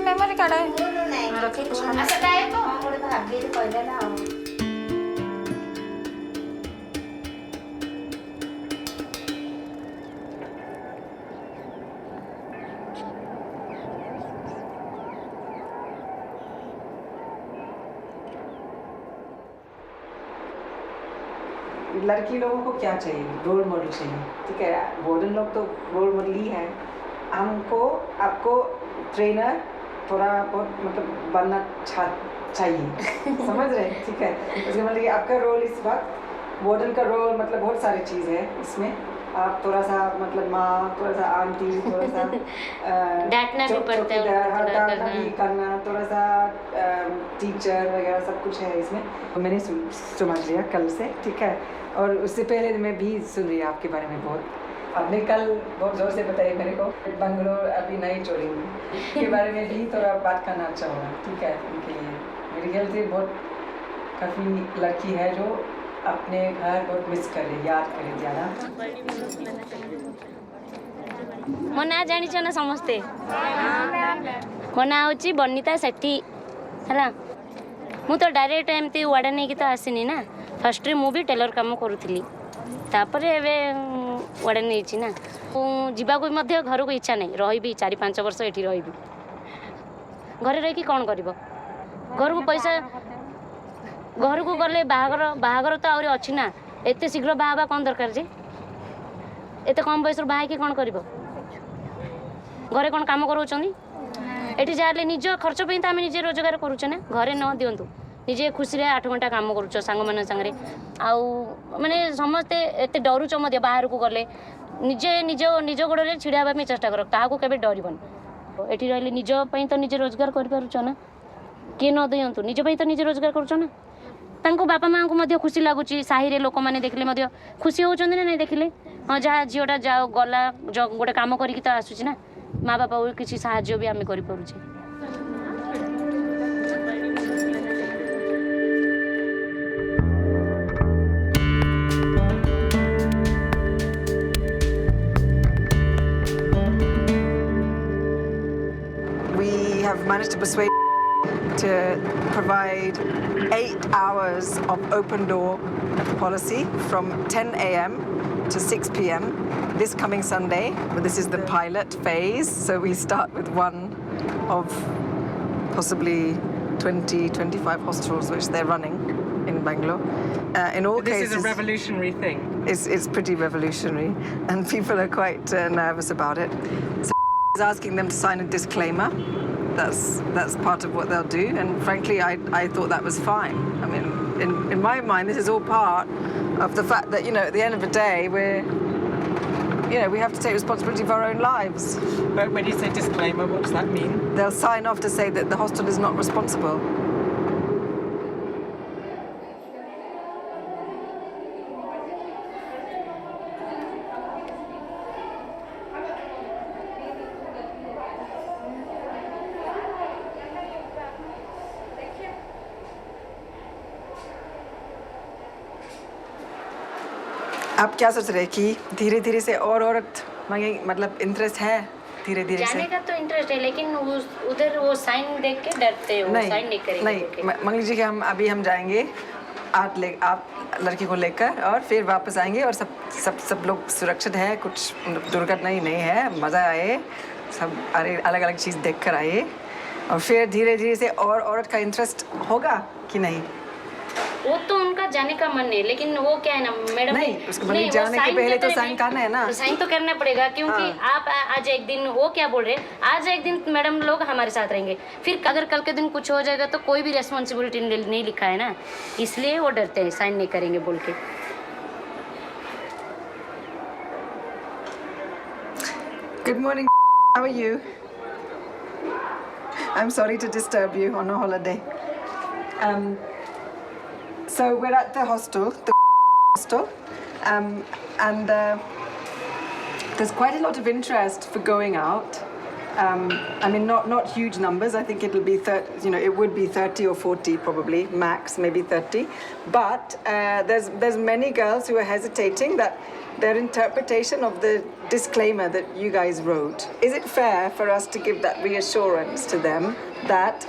memory card लड़की लोगों को क्या चाहिए? Role model चाहिए, ठीक है? वार्डन लोग तो रोल मॉडल ही हैं. आपको ट्रेनर थोड़ा बहुत मतलब बनना चाहिए. समझ रहे हैं? ठीक है. उसके मतलब कि आपका रोल इस वक्त वार्डन का रोल मतलब बहुत सारी चीज़ है इसमें. आप थोड़ा सा मतलब माँ, थोड़ा सा आंटी, थोड़ा सा डांटना भी पड़ता है, करना, थोड़ा सा टीचर वगैरह सब कुछ है इसमें. मैंने समझ लिया कल से, ठीक है. और उससे पहले मैं भी सुन रही आपके बारे में बहुत. आपने कल बहुत ज़ोर से बताया मेरे को बंगलोर अभी नहीं छोड़ेंगे के बारे में भी थोड़ा बात करना अच्छा होगा, ठीक है? उनके लिए मेरे ख्याल से बहुत काफ़ी लड़की है जो अपने घर बहुत मिस करे, याद करे ज़्यादा. मो ना जानी ना समस्ते. मो ना होची बनिता सेठी है. मु तो डायरेक्ट एमती वार्डन नहीं कि तो आसनी ना. फर्स्ट मु भी टेलर काम करूली, तापर एवं वार्डन नहीं ना. जीवा को मध्य घर को इच्छा नहीं. रही 4-5 वर्ष एठी रही. घरे रही कौन कर घर को पैसा घर को गले बाहागर तो आहरी अच्छी ना. एत शीघ्र बाहा कौन दरकार जे? एत कम बयस बाहा कि कौन कर घरे कौन काम कराऊँ? एटी जाले निज खर्च पे तो आम निजे रोजगार करुचे ना. घरे न दिंतु निजे खुशी 8 घंटा काम करुच सांग मान सागर. आउ माने समस्ते एत डरुच मध्य बाहर को गले निजे निज गोड़े छिड़ा हाँवाई चेष्टा कर. क्या केवे डरबन. एटी रही निज तो निजे रोजगार कर ना. किए न दिंतु निज तो निजे रोजगार करुच ना. तांको बापा माँ को खुशी लगुच. साहि लोक मैंने देखले खुशी होती ना नहीं देखले. हाँ जहाँ झीटा जाओ गला गोटे कम करी तो आसूँ ना. माँ बापा को किसी साहाଯ୍य भी आम कर. We have managed to persuade to provide 8 hours of open door policy from 10 a.m. to 6 p.m. this coming Sunday. But this is the pilot phase, so we start with one of possibly 20-25 hostels which they're running in Bangalore. In all cases, this is a revolutionary thing. It's pretty revolutionary, and people are quite nervous about it. So is asking them to sign a disclaimer. That's part of what they'll do, and frankly, I thought that was fine. I mean, in my mind, this is all part of the fact that, at the end of the day, we have to take responsibility for our own lives. But when you say disclaimer, what does that mean? They'll sign off to say that the hostel is not responsible. आप क्या सोच रहे हैं कि धीरे धीरे से और औरत मांगे, मतलब इंटरेस्ट है धीरे धीरे से? जाने का तो इंटरेस्ट है, लेकिन उधर वो साइन देख के डरते हो, साइन नहीं करेंगे। नहीं, मान लीजिए कि हम जाएंगे, आप लड़की को लेकर और फिर वापस आएंगे और सब लोग सुरक्षित है, कुछ दुर्घटना ही नहीं है, मज़ा आए, सब अलग अलग चीज़ देख कर आए, और फिर धीरे धीरे से और औरत का इंटरेस्ट होगा कि नहीं? वो तो उनका जाने का मन है, लेकिन वो क्या है ना मैडम, नहीं, उसको नहीं, जाने के पहले तो साइन करना है ना। साइन तो करना पड़ेगा, क्योंकि आप आज एक दिन, वो क्या बोल रहे हैं, आज एक दिन मैडम लोग हमारे साथ रहेंगे, फिर अगर कल के दिन कुछ हो जाएगा तो कोई भी रेस्पॉन्सिबिलिटी नहीं लिखा है ना, इसलिए वो डरते हैं, साइन नहीं करेंगे बोल के। Good morning. How are you? I'm sorry to disturb you on a holiday. So we're at the hostel, and there's quite a lot of interest for going out. I mean, not huge numbers. I think it'll be it would be 30 or 40 probably, max, maybe 30. But there's many girls who are hesitating that their interpretation of the disclaimer that you guys wrote. Is it fair for us to give that reassurance to them that,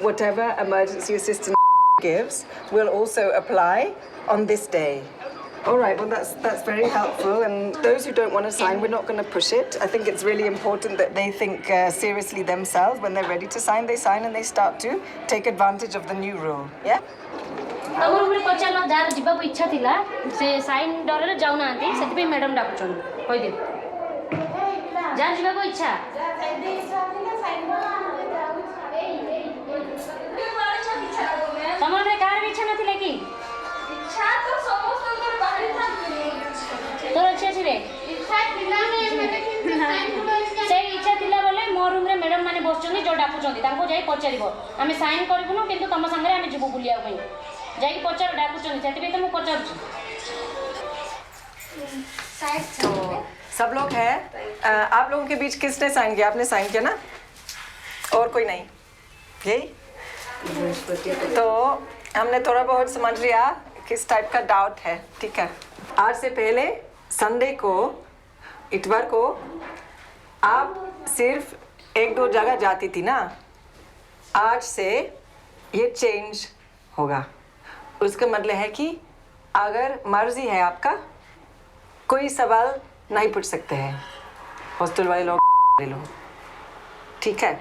whatever emergency assistance gives will also apply on this day? All right, well, that's very helpful. And those who don't want to sign, we're not going to push it. I think it's really important that they think seriously themselves. When they're ready to sign, they sign and they start to take advantage of the new rule. Yeah? तमर उमरे पचार न jar जिबा को इच्छा थिला से sign डरले जाउ नांती सेति पे मैडम डाकुछन कहि दे जार जिबा को इच्छा तमर रे कार इच्छा नथिले कि इच्छा तो समस्त बाहरी था तोर इच्छा छिरे इच्छा थिला ने मैंने से इच्छा थिला बोले मोर रूम रे मैडम माने बसछनी जो डाकुछन तांको जाई पचारिबो आमे साइन करिबुनु किंतु तम संगे आमे जिबु बुलिया पई जाई पचार डाकुछन सेति तो मु पचार तो सब लोग हैं। आप लोगों के बीच किसने साइन किया? आपने साइन किया ना? और कोई नहीं? यही तो हमने थोड़ा बहुत समझ लिया किस टाइप का डाउट है। ठीक है, आज से पहले संडे को, इतवार को आप सिर्फ 1-2 जगह जाती थी ना, आज से ये चेंज होगा। उसका मतलब है कि अगर मर्जी है आपका, कोई सवाल नहीं पूछ सकते हैं हॉस्टल वाले लोग। ठीक है,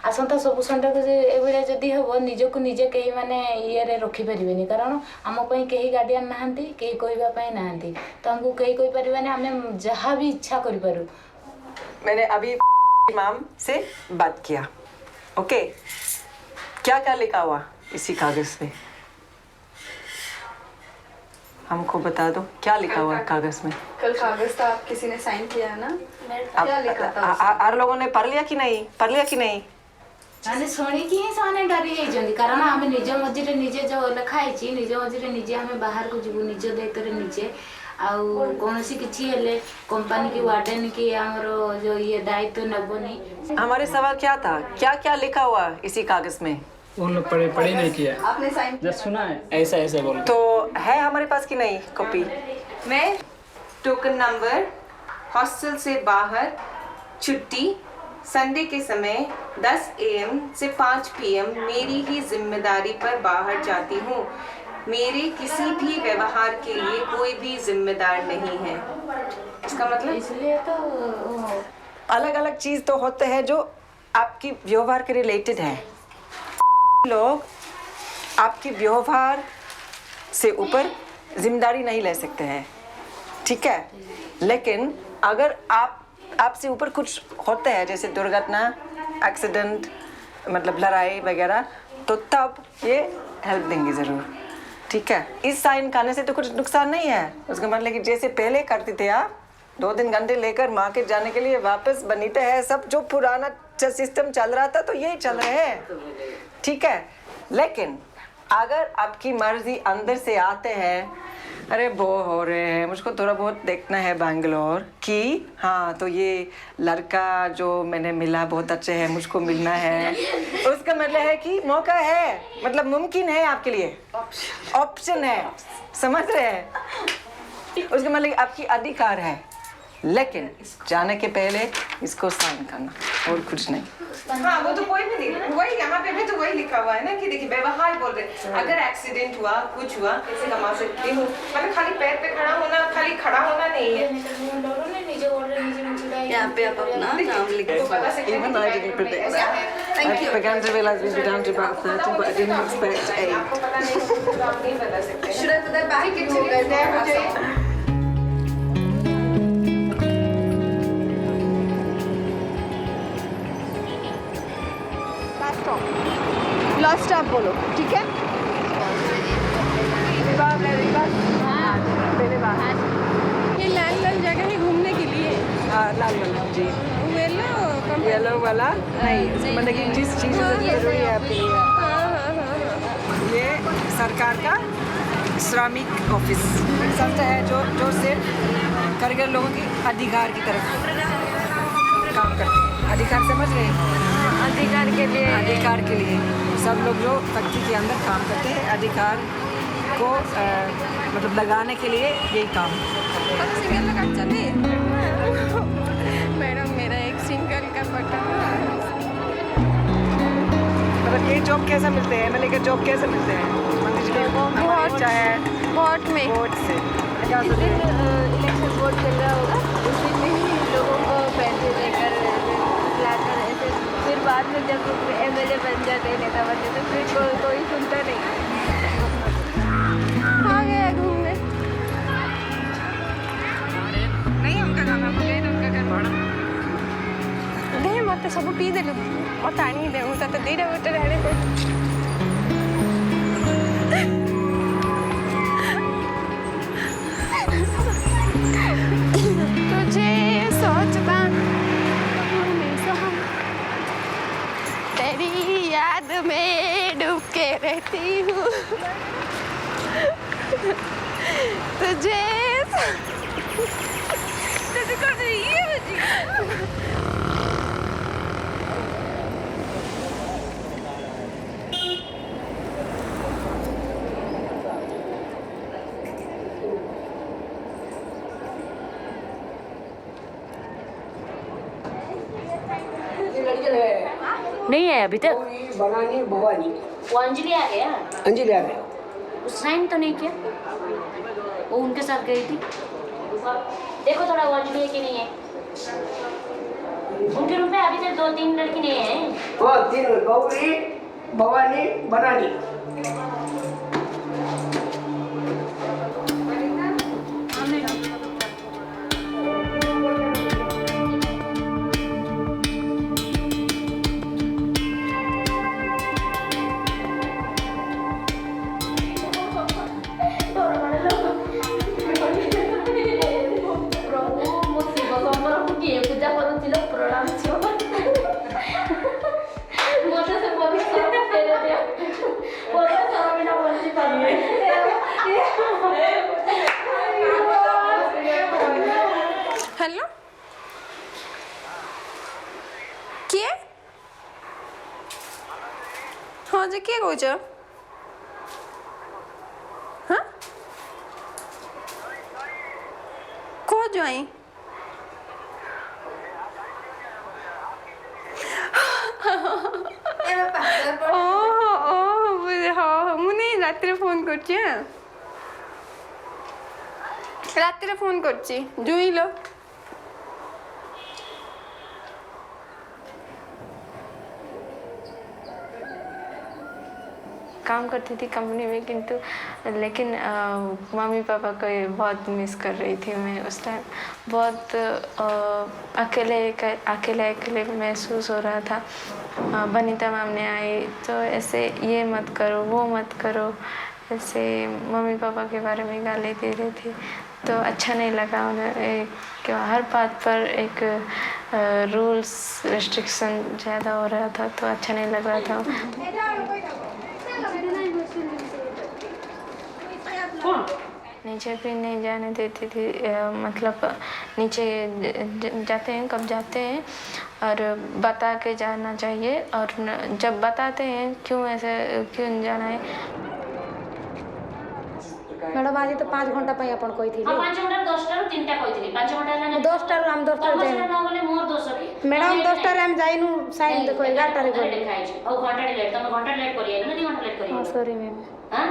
आसंता सब संडे को एभलिया जदि हम निज को निजे कहीं माने ये रखी पारे, कारण आम कहीं गार्डियन नहांती, कहीं कहवाई नहांती, तो हमको कहीं कही पारे आम जहाँ भी इच्छा करूँ। मैंने अभी मैम से बात किया। ओके, क्या क्या लिखा हुआ इसी कागज में? हमको बता दो क्या लिखा हुआ है कागज में। कल कागज था, आप किसी ने साइन किया है ना? क्या लिखा था? आर लोगों ने पढ़ लिया कि नहीं? मैंने शुणी कि से डरी जाइछन, कारण आम निज मझे निजे जो लिखाई निज मझे निजे आम बाहर को जीवु निज दायित्व निजे कौन किसी कंपनी की वार्डन की आमर जो ये दायित्व नबनी। हमारे सवाल क्या था, क्या क्या लिखा हुआ इसी कागज में? उन लोग पढ़े नहीं किया, आपने साइन जस्ट सुना है ऐसा बोल। तो है हमारे पास कि नहीं कॉपी? मैं टोकन नंबर, हॉस्टल से बाहर, छुट्टी, संडे के समय 10 AM से 5 PM मेरी ही जिम्मेदारी पर बाहर जाती हूँ। मेरे किसी भी व्यवहार के लिए कोई भी जिम्मेदार नहीं है। इसका मतलब इसलिए तो अलग अलग चीज़ तो होते हैं जो आपकी व्यवहार के रिलेटेड है। लोग आपकी व्यवहार से ऊपर जिम्मेदारी नहीं ले सकते हैं, ठीक है? लेकिन अगर आपसे ऊपर कुछ होते हैं, जैसे दुर्घटना, एक्सीडेंट, मतलब लड़ाई वगैरह, तो तब ये हेल्प देंगे ज़रूर। ठीक है, इस साइन करने से तो कुछ नुकसान नहीं है। उसका मतलब कि जैसे पहले करते थे आप, 2-3 घंटे लेकर मार्केट जाने के लिए वापस बनते हैं, सब जो पुराना सिस्टम चल रहा था तो यही चल रहे हैं। ठीक है, लेकिन अगर आपकी मर्जी अंदर से आते हैं, अरे बोर हो रहे हैं, मुझको थोड़ा बहुत देखना है बैंगलोर कि हाँ, तो ये लड़का जो मैंने मिला बहुत अच्छे है, मुझको मिलना है, उसका मतलब है कि मौका है, मतलब मुमकिन है आपके लिए, ऑप्शन है, समझ रहे हैं? उसका मतलब आपकी अधिकार है, लेकिन जाने के पहले इसको साइन करना और कुछ नहीं। हाँ वो तो कोई भी नहीं, वही यहाँ पे भी तो वही लिखा हुआ है ना कि देखिए व्यवहार बोल रहे अगर एक्सीडेंट हुआ कुछ हुआ कैसे कमा सकती हूँ, मतलब खाली पैर पे खड़ा होना, खाली खड़ा होना नहीं है। यहाँ पे आप अपना नाम लिख दो। Even I didn't predict that. I began to realize we'd be down to about 30, but I didn't expect 8. Should I put that back into there? Last stop बोलो, ठीक है? ये लाल लाल जगह है घूमने के लिए। हाँ लाल वाला जी। येलो वाला नहीं, मतलब कि जिस चीज़ से जरूरी है आपके लिए। ये सरकार का श्रमिक ऑफिस संस्था है जो सिर्फ कारीगर लोगों के अधिकार की तरफ काम करते हैं। अधिकार समझ रहे हैं? अधिकार के लिए सब लोग जो फैक्ट्री के अंदर काम करते हैं, अधिकार को मतलब लगाने के लिए यही काम। मैडम मेरा एक सिंगल का बटन। मतलब ये जॉब कैसे मिलते हैं, मतलब जॉब कैसे मिलते हैं? वोट में वोट से इलेक्शन वोट चल रहा होगा, उसी में ही लोगों को पैसे देकर लाकर ऐसे, फिर बाद में जब MLA बन जाते हैं, नेता बनते तो फिर कोई सुनता नहीं। आ गया घूमने। नहीं उनका गाना मुझे उनका घर बड़ा नहीं मत सब पी देलु मत आनी दे मुझे तो दीटा बेटा रहने को। तुझे सोचता तेरी याद में डूब के रहती हूँ। तुझे कर रही है नहीं है अभी तक। बनानी भवानी। वो अंजलि आ गया? अंजलि आ गया। वो साइन तो नहीं किया, वो उनके साथ गई थी। देखो थोड़ा वो अंजलि है कि नहीं है। उनके रूम में अभी तक 2-3 लड़की नहीं है। वो 3 गौरी भवानी बनानी। हेलो किए हाँ जी किए कौच हाँ कौ जाई हाँ मुझे रात फोन कर रात फोन कर जुई लो काम करती थी कंपनी में, किंतु लेकिन मम्मी पापा को बहुत मिस कर रही थी मैं उस टाइम। बहुत अकेले महसूस हो रहा था। बनीता मैम ने आई तो ऐसे ये मत करो वो मत करो, ऐसे मम्मी पापा के बारे में गाली दे रही थी, तो अच्छा नहीं लगा उन्हें। हर बात पर एक रूल्स रिस्ट्रिक्शन ज़्यादा हो रहा था, तो अच्छा नहीं लग रहा था। नीचे भी नहीं जाने देती थी, मतलब नीचे जाते हैं कब जाते हैं और बता के जाना चाहिए, और जब बताते हैं क्यों ऐसे क्यों जाना है। मैडम आज तो 5 घंटा पे अपन कही थी 5 घंटा 10 टा 3 टा कही 5 घंटा है 10 टा हम 10 टा जाई न गले मोर दोष मैडम 10 टा हम जाइनु साइन देखो 11 टा रे गली और घंटा लेट तुम घंटा लेट करिए ना 2 घंटा लेट करिए हां सॉरी मैम हां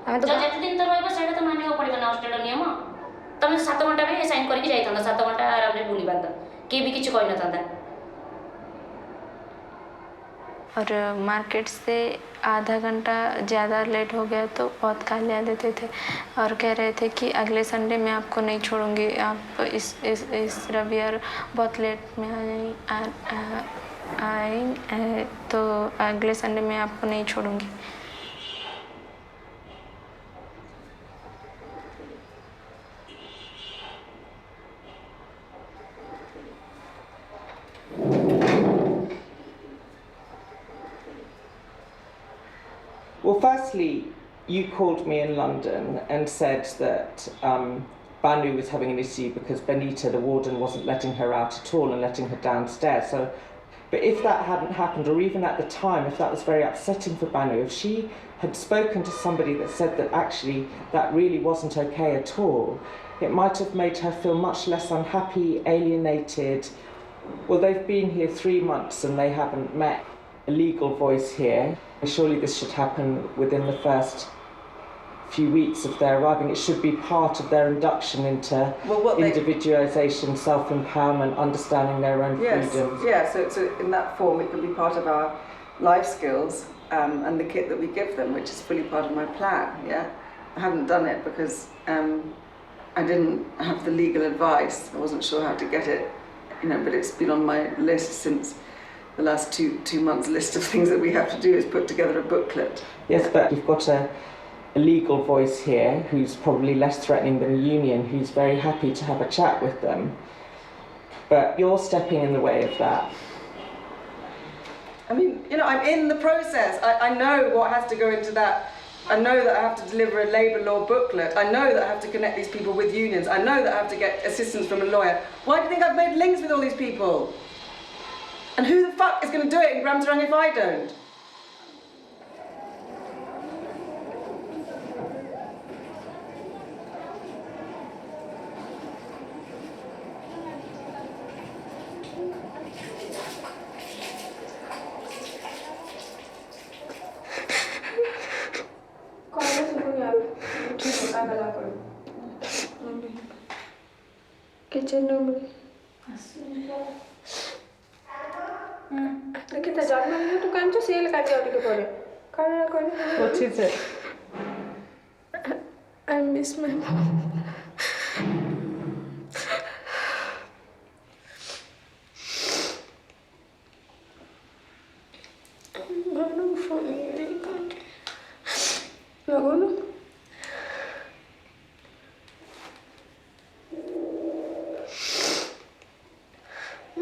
हमें तो जते दिन तो रहबो सेटा तो मानियो पड़िबो ना हॉस्टल नियम तुम 7 घंटा में साइन करके जाई था 7 घंटा आराम से बुली बांध के भी किछ कहि न था और मार्केट से आधा घंटा ज़्यादा लेट हो गया तो बहुत गालियाँ देते थे और कह रहे थे कि अगले संडे मैं आपको नहीं छोड़ूंगी, आप इस रविवार बहुत लेट में आए तो अगले संडे मैं आपको नहीं छोड़ूंगी। Well, firstly, you called me in London and said that Bhanu was having an issue because Benita, the warden, wasn't letting her out at all and letting her downstairs. So, but if that hadn't happened, or even at the time, if that was very upsetting for Bhanu, if she had spoken to somebody that said that actually that really wasn't okay at all, it might have made her feel much less unhappy, alienated. Well, they've been here 3 months and they haven't met a legal voice here. Surely this should happen within the first few weeks of their arriving. It should be part of their induction into individualisation, self-empowerment, understanding their own freedoms. Yeah, so in that form it could be part of our life skills and the kit that we give them, which is fully part of my plan, yeah? I haven't done it because I didn't have the legal advice. I wasn't sure how to get it, but it's been on my list since the last two months list of things that we have to do is put together a booklet. Yes, but you've got a legal voice here who's probably less threatening than the union, who's very happy to have a chat with them. But you're stepping in the way of that. I mean, I'm in the process. I know what has to go into that. I know that I have to deliver a labour law booklet. I know that I have to connect these people with unions. I know that I have to get assistance from a lawyer. Why do you think I've made links with all these people? And who the fuck is going to do it in Gramtarang if I don't? Kitchen room में kita jangan itu kan tu sel kan dia di kore. What is it? I miss my mom. Bhanu phone नहीं करती. लगो ना.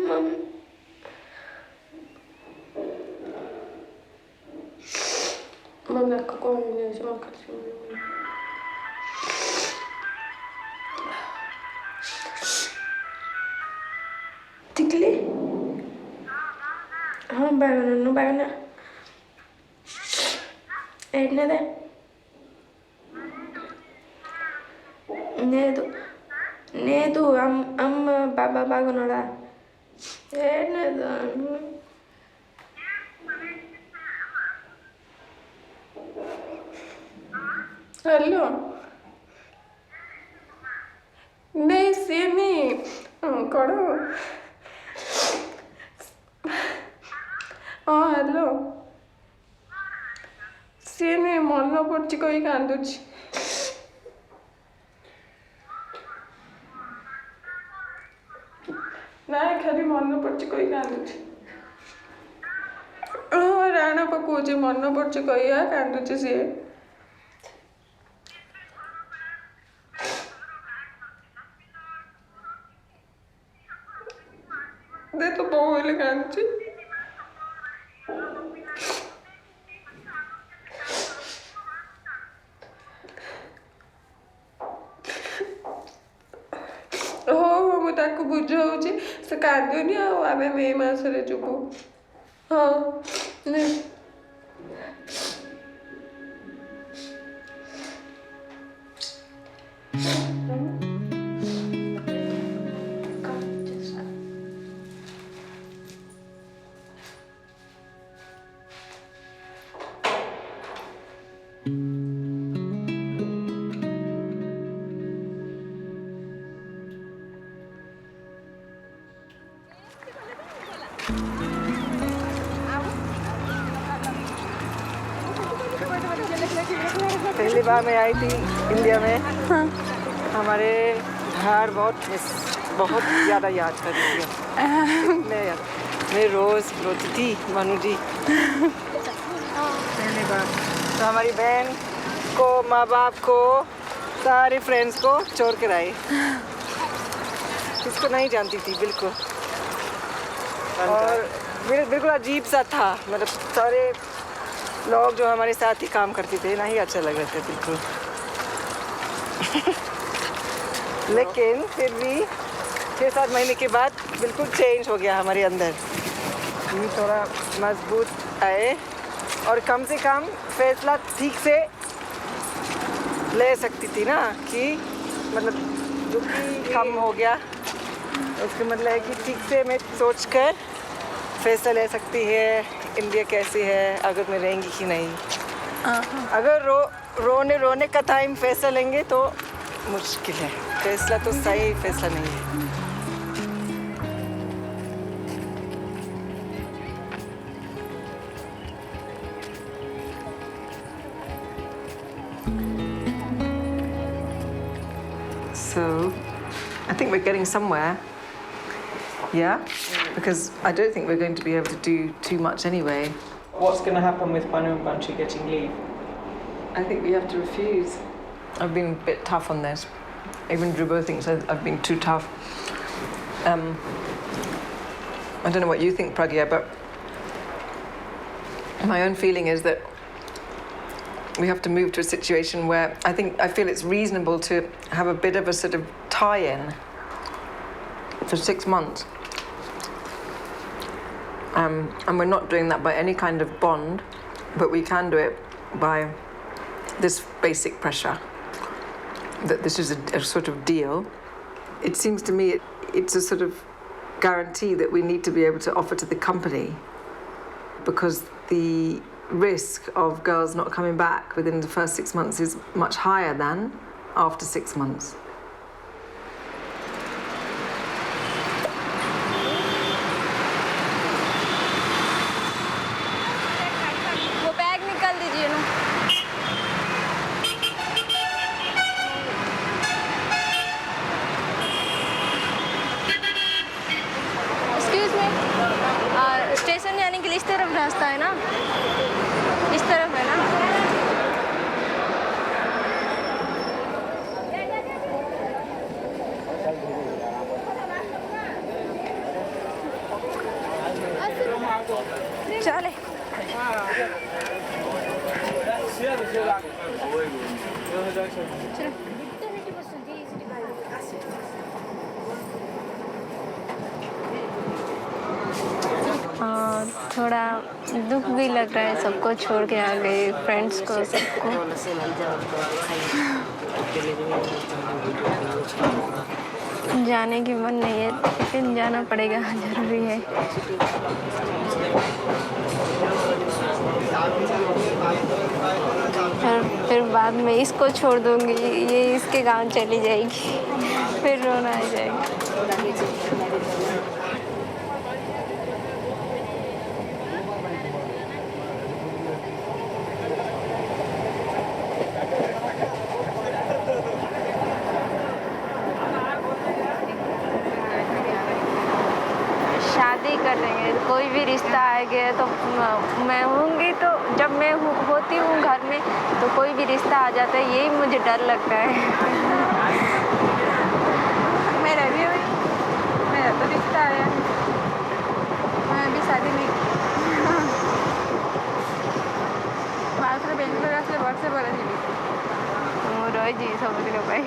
Mom. Mama kako ne znam kad ću. Tikli? हाँ बैगन एडने दे नेदू अम्म बाबा बागनोड़ा एडने दो hello नहीं semi करो हाँ हेलो सेमी मन पड़ी कही कांदुची ना खाली मन पड़ी कही कांदुची राणा पकाउची मन पड़ी कही कांदुची सी दे तो बहु कांदुची ताको बुझाऊँगी से कांदुनी आम मे मसरे जीवु हाँ पहली बार मैं आई थी इंडिया में। हाँ। हमारे घर बहुत ज़्यादा याद कर रही है। मैं रोज़ रोती थी भानु जी। पहली बार तो हमारी बहन को, माँ बाप को, सारे फ्रेंड्स को छोड़ कर आई। इसको नहीं जानती थी बिल्कुल, और बिल्कुल अजीब सा था। मतलब सारे लोग जो हमारे साथ ही काम करते थे नहीं अच्छा लग रहे थे बिल्कुल। लेकिन फिर भी 6-7 महीने के बाद बिल्कुल चेंज हो गया हमारे अंदर। थोड़ा मजबूत आए और कम से कम फैसला ठीक से ले सकती थी ना, कि मतलब दुखी कम हो गया। उसका मतलब है कि ठीक से मैं सोच कर फैसला ले सकती है इंडिया कैसी है, अगर मैं रहेंगी कि नहीं। अगर रोने का टाइम फैसला लेंगे तो मुश्किल है। फैसला तो सही फैसला नहीं है। So, I think we're getting somewhere. Yeah? Because I don't think we're going to be able to do too much anyway. What's going to happen with Bhanu and Bhuntu getting leave? I think we have to refuse. I've been a bit tough on this. Even Drubo thinks I've been too tough. I don't know what you think, Pragya, but my own feeling is that we have to move to a situation where I feel it's reasonable to have a bit of a sort of tie-in for 6 months. And we're not doing that by any kind of bond, but we can do it by this basic pressure that this is a sort of deal. It seems to me it's a sort of guarantee that we need to be able to offer to the company, because the risk of girls not coming back within the first 6 months is much higher than after 6 months. Station जाने के लिए इस तरफ रास्ता है ना, इस तरफ है ना। चले थोड़ा दुख भी लग रहा है, सबको छोड़ के आ गए, फ्रेंड्स को, सबको। जाने की मन नहीं है, लेकिन जाना पड़ेगा, जरूरी है। फिर बाद में इसको छोड़ दूंगी, ये इसके गांव चली जाएगी, फिर रोना आ जाएगा। शादी कर लेंगे, कोई भी रिश्ता आएगा तो मैं होंगी, तो जब मैं होती हूँ घर में तो कोई भी रिश्ता आ जाता है, यही मुझे डर लगता है। मेरा भी वही, मेरा तो रिश्ता आया, मैं अभी शादी नहीं। मात्र बेंगलोर आसले वर्षे बड़ा जी ମୁଁ ରହିଛି ସବୁଦିନ ପାଇଁ।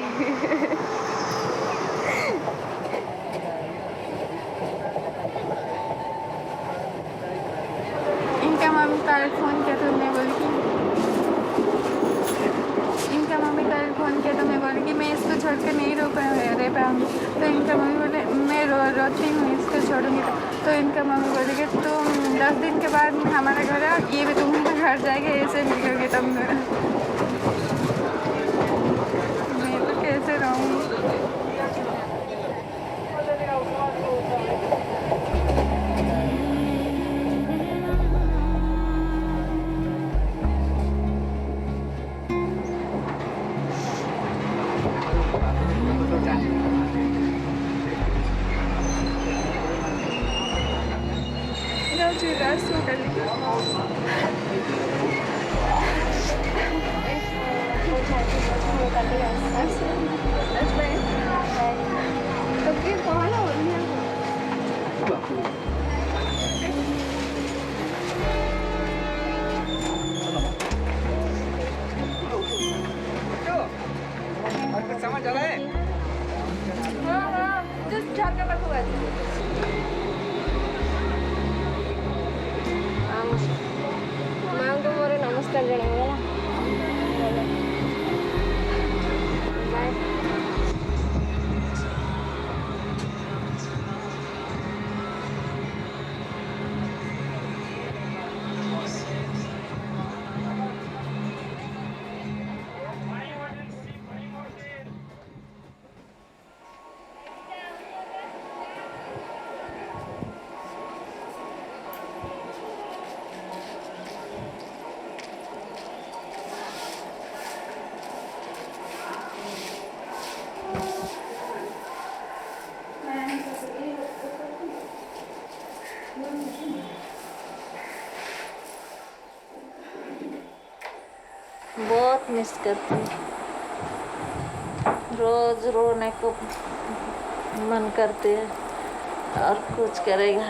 इनका मम्मी कल फ़ोन किया तो मैं बोली कि मैं इसको छोड़ के नहीं रह पाऊँगी। तो इनका मम्मी बोले मैं रोती हूँ इसको छोड़ूंगी। तो इनका मम्मी बोले कि तुम 10 दिन के बाद हमारे घर आओ, ये भी तुम्हारा घर जाएगा, ऐसे निकलोगे तब मैं तो कैसे रहूँगी। समझ आ रहा है? हाँ, just झापा पर हुआ थी। ମାଆଙ୍କୁ ମୋର ନମସ୍କାର ଜଣାଇବା ବାଏ। बहुत मिस करती हूँ। रोज रोने को मन करते है और कुछ करेगा।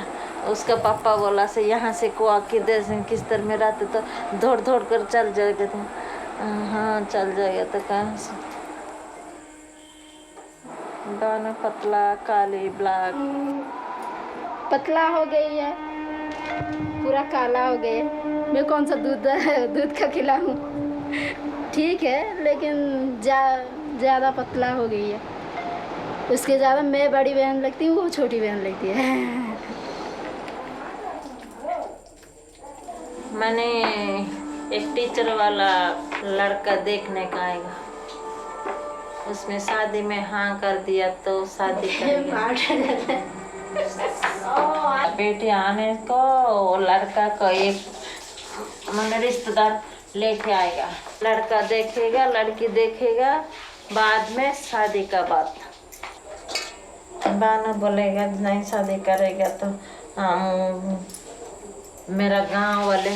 उसका पापा बोला से यहाँ से को आके दे किस तरह में रहते तो दौड़ दौड़ कर चल जाएगा। तो हाँ चल जाएगा तो कहाँ से। दाना पतला काली ब्लैक पतला हो गई है, पूरा काला हो गया है। मैं कौन सा दूध का खिलाऊं? ठीक है, लेकिन ज़्यादा पतला हो गई है। उसके ज़्यादा मैं बड़ी बहन लगती हूँ, वो छोटी बहन लगती है। मैंने एक टीचर वाला लड़का देखने का आएगा, उसमें शादी में हाँ कर दिया तो शादी करेंगे। बेटे आने को लड़का को एक मैंने रिश्तेदार लेके आएगा। लड़का देखेगा, लड़की देखेगा, बाद में शादी का बात। बाना बोलेगा नहीं शादी करेगा तो मेरा गांव वाले,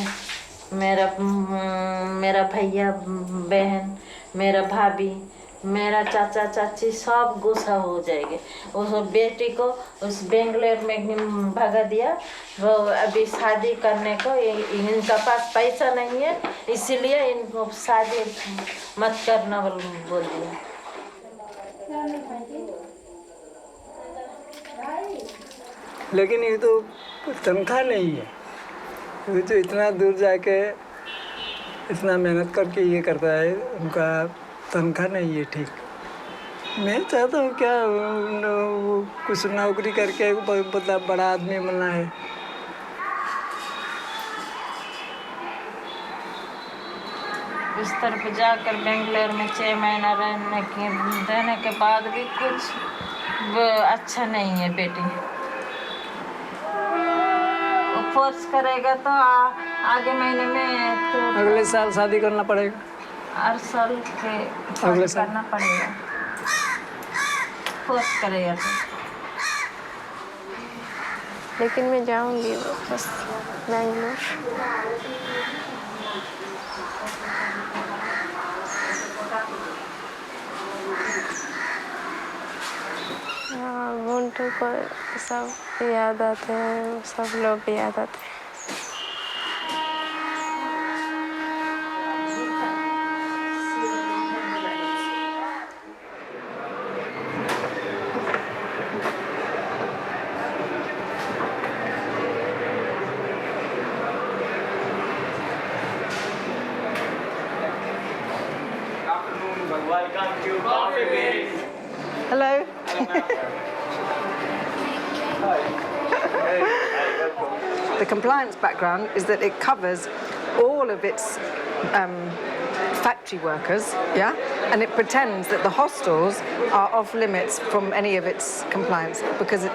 मेरा भैया बहन, मेरा भाभी, मेरा चाचा चाची सब गुस्सा हो जाएंगे। उस बेटी को उस बेंगलोर में भगा दिया, वो अभी शादी करने को इनका पास पैसा नहीं है, इसीलिए इनको शादी मत करना बोल दिया। लेकिन ये तो तनख्वाह नहीं है, ये तो इतना दूर जाके इतना मेहनत करके ये करता है, उनका तनख्वाह नहीं है ठीक। मैं चाहता हूँ क्या कुछ नौकरी करके बड़ा आदमी बनना है। उस तरफ जाकर बेंगलोर में 6 महीना रहने के बाद भी कुछ अच्छा नहीं है बेटी। फोर्स करेगा तो आगे महीने में तो अगले साल शादी करना पड़ेगा। हर साल के अगले साल करना पड़ेगा, फोर्स करेगा तो। लेकिन मैं जाऊंगी वापस बेंगलोर। भुंटू को सब याद आते हैं, सब लोग भी याद आते हैं। Welcome to Coffee Beans. Hello. The compliance background is that it covers all of its factory workers, yeah, and it pretends that the hostels are off limits from any of its compliance because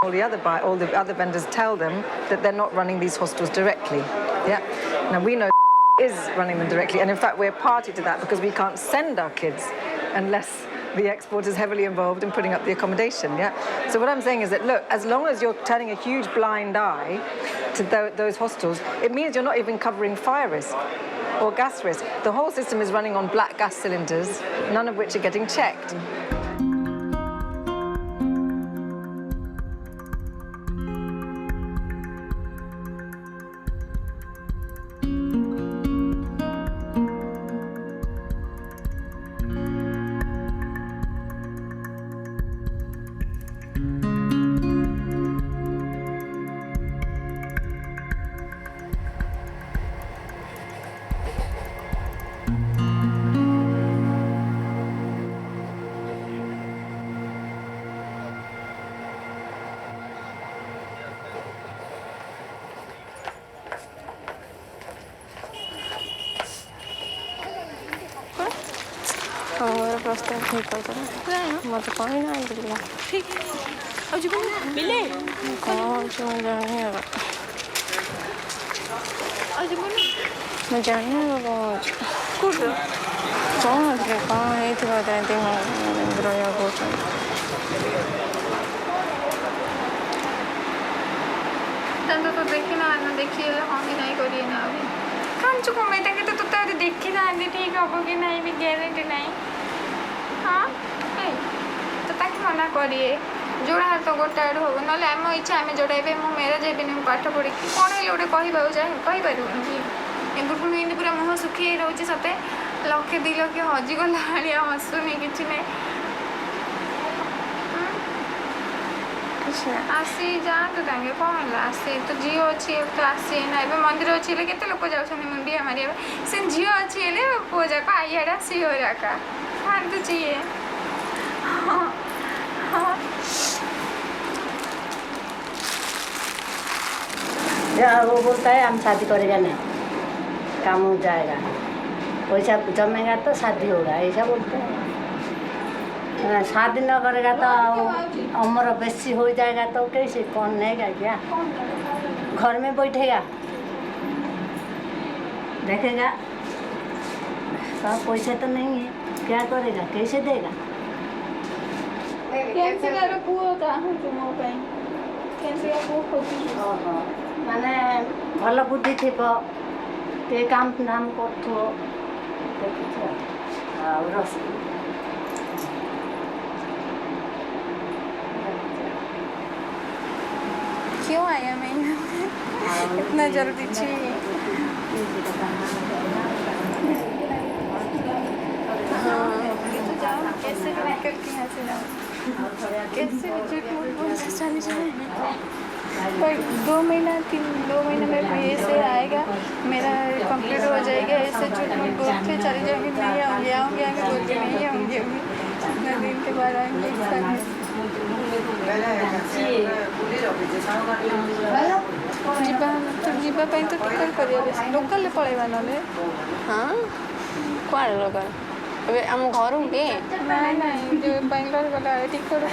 all the other vendors tell them that they're not running these hostels directly, yeah. Now we know is running them directly, and in fact we're party to that because we can't send our kids unless the export is heavily involved in putting up the accommodation, yeah? So what I'm saying is that, look, as long as you're turning a huge blind eye to those hostels, it means you're not even covering fire risk or gas risk. The whole system is running on black gas cylinders, none of which are getting checked. ମୋର ପ୍ରସ୍ତାବ ଠିକ୍ କରିଦେଲା ମୋତେ କହିନାହାନ୍ତି ପିଲା ଠିକ୍ ଆଉ ଯିବୁନି ବିଲେ କ'ଣ ହେଉଛି ମୁଁ ଜାଣିନି ଆଉ ଯିବୁନି ମୁଁ ଜାଣିନି କ'ଣ ହେଉଛି କୋଉଠି କ'ଣ ହେଇଥିଲେ କ'ଣ ହେଇଥିବ ଏମିତି ରହିବାକୁ କହୁଛନ୍ତି ତାଙ୍କୁ ତ ଦେଖିନାହାନ୍ତି ଦେଖିଲେ ହଁ କି ନାହିଁ କରିବେ ନା ଆଉ କାଞ୍ଚୁ କମେଇ ତାଙ୍କେ ତ ତୋତେ ଆହୁରି ଦେଖିନାହାନ୍ତି ଠିକ୍ ହବ କି ନାହିଁ ବି ଗ୍ୟାରେଣ୍ଟି ନାହିଁ ହଁ ତ ତାକୁ ମନା କରିବେ ଯୋଉଟା ହାତ ଗୋଟେ ଆଡ଼ୁ ହବ ନହେଲେ ଆମ ଇଚ୍ଛା ଆମେ ଯୋଉଟା ଏବେ ମୁଁ ମ୍ୟାରେଜ୍ ହେବିନି ମୁଁ ପାଠ ପଢ଼ିକି କ'ଣ ହେଲେ ଗୋଟେ କହିବାକୁ କହିପାରିବୁନି କି ଏବେ ପୁଣି ଏମିତି ପୁରା ମୁହଁ ଶୁଖି ହେଇ ରହୁଛି ସତେ 1,00,000 2,00,000 ହଜିଗଲା ଭଳିଆ ହସୁନି କିଛି ନାହିଁ ଆସି ଯାଆନ୍ତୁ ତାଙ୍କେ କ'ଣ ହେଲା ଆସି ତ ଝିଅ ଅଛି ତ ଆସି ନା ଏବେ ମନ୍ଦିର ଅଛି ହେଲେ କେତେ ଲୋକ ଯାଉଛନ୍ତି ମୁଣ୍ଡିଆ ମାରିବା ସେ ଝିଅ ଅଛି ହେଲେ ପୁଅ ଯାକ ଆଇଆଡ଼ା ସିଓ ଯାକା କାନ୍ଦୁଛି ଇଏ वो बोलता है हम शादी करेगा नहीं काम हो जाएगा पैसा जमेगा तो शादी होगा ऐसा बोलते हैं शादी न करेगा तो उम्र बेसी हो जाएगा तो कैसे कौन लेगा क्या घर में बैठेगा देखेगा सब पैसा तो नहीं है क्या करेगा कैसे देगा माने भल बुद्धि थी काम धाम कर क्यों आया मैं इतना जल्दी छी कैसे निकल के यहाँ से जाऊँ कैसे झूठ मूठ बोल से चली जाऊँगी पर 2 महीना में कोई ऐसे आएगा मेरा कंप्लीट हो जाएगा ऐसे झूठ मूठ बोल के चली जाऊँगी नहीं आऊँगी बोल के नहीं आऊँगी इतना दिन के बाद आएंगे ଯିବା ପାଇଁ ତ ଟିକେଟ୍ କରିବା ଲୋକାଲ୍ରେ ପଳେଇବା ନହେଲେ ହଁ କୁଆଡ଼େ ଲୋକାଲ୍ ଏବେ ଆମ ଘରକୁ କି ନାଇଁ ଯେଉଁ ବାଙ୍ଗଲୋର ଗଲା ticket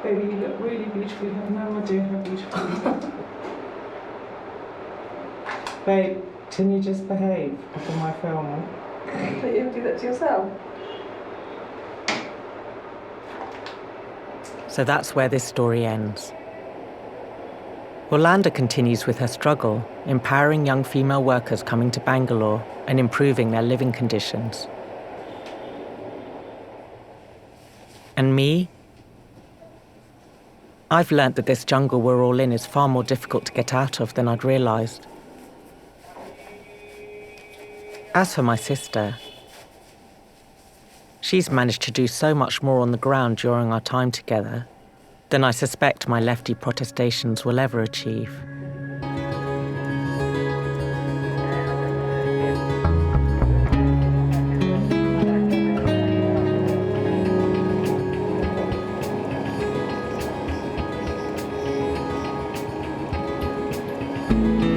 Baby, you look really beautiful. You have no idea how beautiful you look. Babe, can you just behave for my film? But you do that to yourself. So that's where this story ends. Orlanda continues with her struggle, empowering young female workers coming to Bangalore and improving their living conditions. And me? I've learnt that this jungle we're all in is far more difficult to get out of than I'd realised. As for my sister, she's managed to do so much more on the ground during our time together than I suspect my lefty protestations will ever achieve. है।